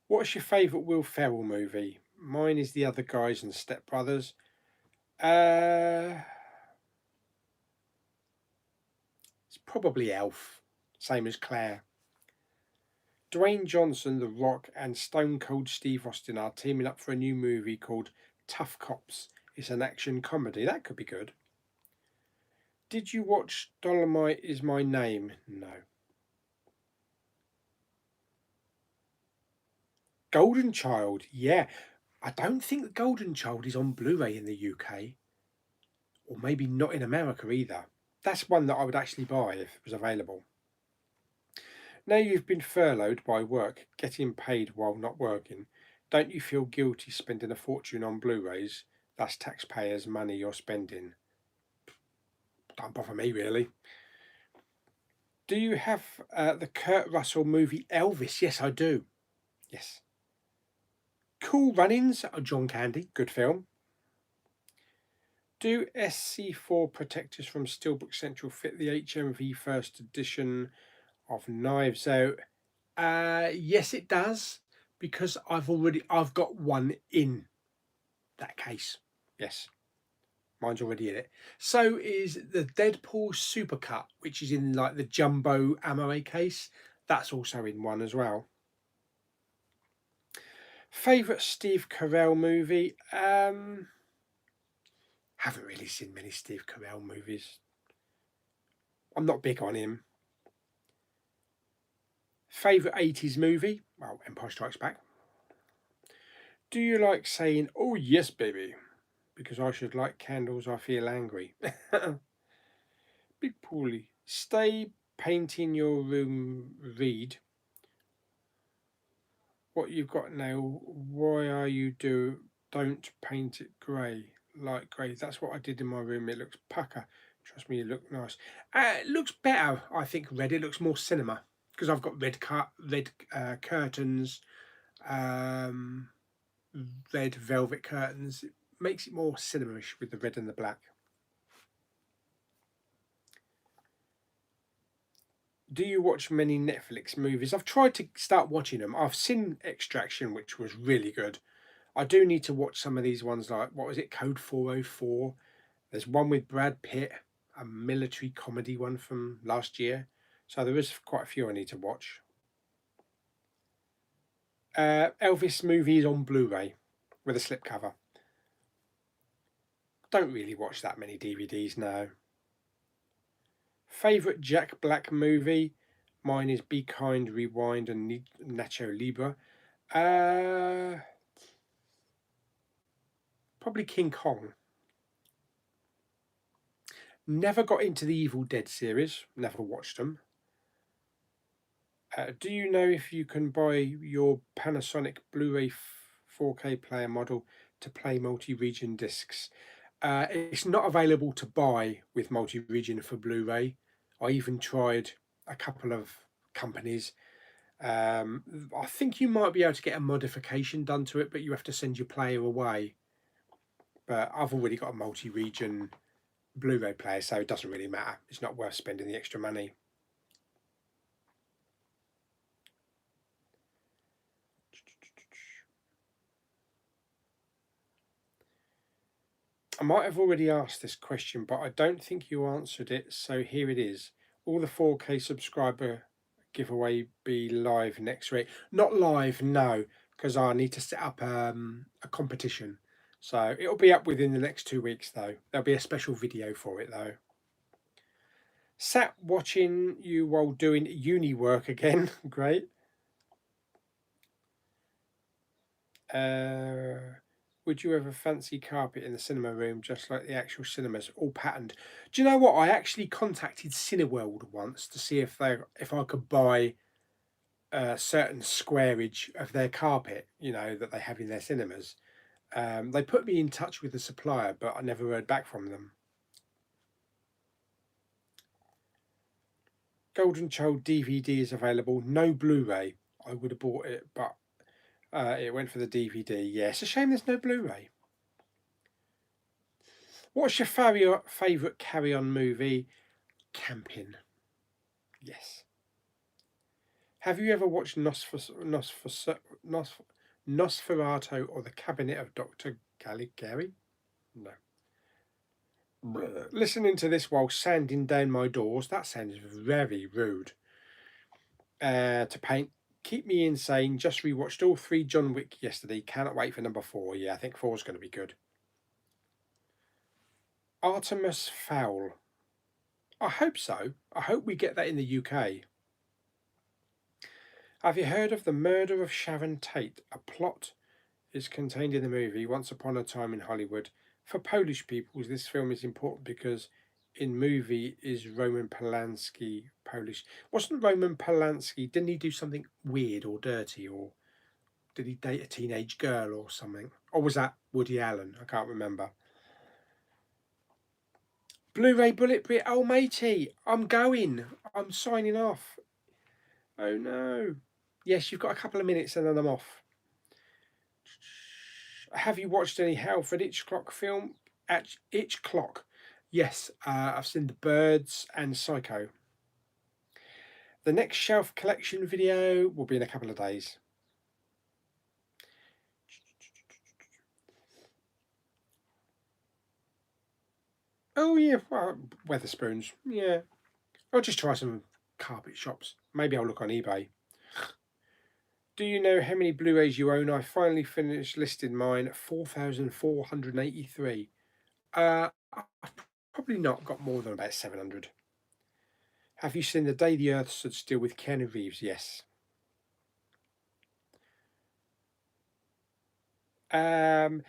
What's your favourite Will Ferrell movie? Mine is The Other Guys and Step Brothers. It's probably Elf, same as Claire. Dwayne Johnson, The Rock, and Stone Cold Steve Austin are teaming up for a new movie called Tough Cops. It's an action comedy. That could be good. Did you watch Dolomite Is My Name? No. Golden Child, yeah. I don't think the Golden Child is on Blu-ray in the UK. Or maybe not in America either. That's one that I would actually buy if it was available. Now you've been furloughed by work, getting paid while not working, don't you feel guilty spending a fortune on Blu-rays That's taxpayers' money you're spending. Don't bother me, really. Do you have the Kurt Russell movie Elvis? Yes, I do. Yes. Cool Runnings, John Candy, good film. Do SC4 protectors from Steelbook Central fit the HMV first edition of Knives Out? Yes, it does, because I've got one in that case. Yes, mine's already in it. So is the Deadpool Supercut, which is in like the jumbo Amore case. That's also in one as well. Favorite Steve Carell movie? Haven't really seen many Steve Carell movies. I'm not big on him. Favourite 80s movie? Well, Empire Strikes Back. Do you like saying, oh yes, baby? Because I should light candles, I feel angry. Big Pauly. Stay painting your room, read. What you've got now, why are you don't paint it grey, light grey. That's what I did in my room. It looks pucker. Trust me, it looks nice. It looks better, I think, red. It looks more cinema because I've got red curtains, red velvet curtains. It makes it more cinema-ish with the red and the black. Do you watch many Netflix movies? I've tried to start watching them. I've seen Extraction, which was really good. I do need to watch some of these ones, like, what was it, Code 404? There's one with Brad Pitt, a military comedy one from last year. So there is quite a few I need to watch. Elvis movie is on Blu-ray with a slipcover. Don't really watch that many DVDs now. Favourite Jack Black movie? Mine is Be Kind, Rewind and Nacho Libre. Probably King Kong. Never got into the Evil Dead series. Never watched them. Do you know if you can buy your Panasonic Blu-ray 4K player model to play multi-region discs? It's not available to buy with multi-region for Blu-ray. I even tried a couple of companies. I think you might be able to get a modification done to it, but you have to send your player away. But I've already got a multi-region Blu-ray player, so it doesn't really matter. It's not worth spending the extra money. I might have already asked this question, but I don't think you answered it, so here it is. Will the 4K subscriber giveaway be live next week? Not live, no, because I need to set up a competition. So it'll be up within the next 2 weeks, though. There'll be a special video for it, though. Sat watching you while doing uni work again. Great. Would you ever fancy carpet in the cinema room, just like the actual cinemas, all patterned? Do you know what? I actually contacted Cineworld once to see if I could buy a certain squareage of their carpet, that they have in their cinemas. They put me in touch with the supplier, but I never heard back from them. Golden Child DVD is available, no Blu-ray. I would have bought it, but it went for the DVD. Yeah, it's a shame there's no Blu-ray. What's your favourite carry-on movie? Camping. Yes. Have you ever watched Nosferatu or The Cabinet of Dr. Caligari? No. Listening to this while sanding down my doors, that sounds very rude. To paint. Keep me insane. Just rewatched all 3 John Wick yesterday. Cannot wait for number 4. Yeah, I think 4 is going to be good. Artemis Fowl. I hope so. I hope we get that in the UK. Have you heard of the murder of Sharon Tate? A plot is contained in the movie Once Upon a Time in Hollywood. For Polish people, this film is important because in movie is Roman Polanski Polish. Wasn't Roman Polanski, didn't he do something weird or dirty, or did he date a teenage girl or something? Or was that Woody Allen? I can't remember. Blu-ray Bullet Brit. Oh, matey, I'm going. I'm signing off. Oh, no. Yes, you've got a couple of minutes and then I'm off. Have you watched any Alfred Hitchcock film? Hitchcock. Yes, I've seen The Birds and Psycho. The next shelf collection video will be in a couple of days. Oh yeah, well, Weatherspoons. Yeah, I'll just try some carpet shops. Maybe I'll look on eBay. Do you know how many Blu-rays you own? I finally finished listing mine. 4,483. I've probably not got more than about 700. Have you seen The Day the Earth Stood Still with Keanu Reeves? Yes. DVDs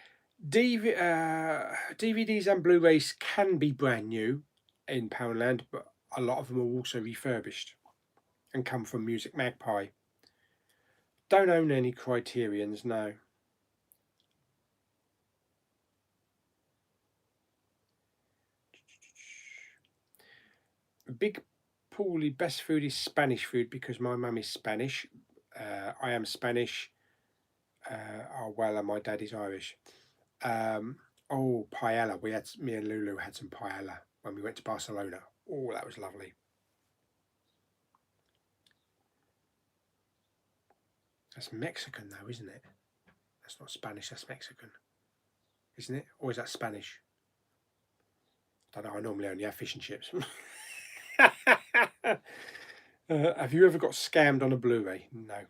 and Blu-rays can be brand new in Poundland, but a lot of them are also refurbished and come from Music Magpie. Don't own any Criterions, no. Big Pauly, best food is Spanish food because my mum is Spanish. I am Spanish. Well, and my dad is Irish. Oh, paella. Me and Lulu had some paella when we went to Barcelona. Oh, that was lovely. That's Mexican though, isn't it? That's not Spanish, that's Mexican. Isn't it? Or is that Spanish? I don't know, I normally only have fish and chips. Have you ever got scammed on a Blu-ray? No.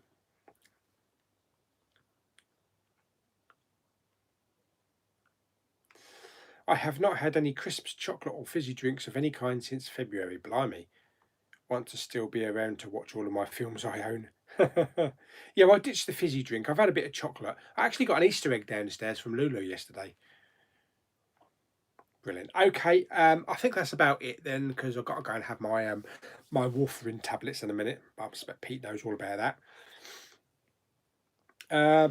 I have not had any crisps, chocolate or fizzy drinks of any kind since February. Blimey. Want to still be around to watch all of my films I own. Yeah, well, I ditched the fizzy drink. I've had a bit of chocolate. I actually got an Easter egg downstairs from Lulu yesterday. Brilliant. Okay, I think that's about it then, because I've got to go and have my my warfarin tablets in a minute. I expect Pete knows all about that.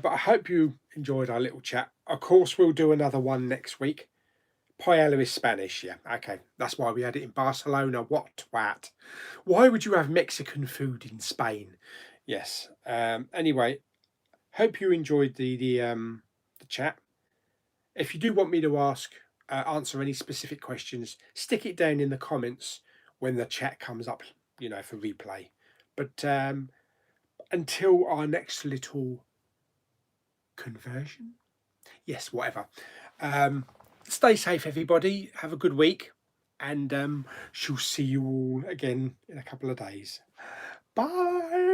But I hope you enjoyed our little chat. Of course, we'll do another one next week. Paella is Spanish, yeah. Okay, that's why we had it in Barcelona. What twat? Why would you have Mexican food in Spain? Yes. Anyway, hope you enjoyed the chat. If you do want me to answer any specific questions, stick it down in the comments when the chat comes up, for replay. But until our next little conversion, yes, whatever. Stay safe, everybody. Have a good week, and she'll see you all again in a couple of days. Bye.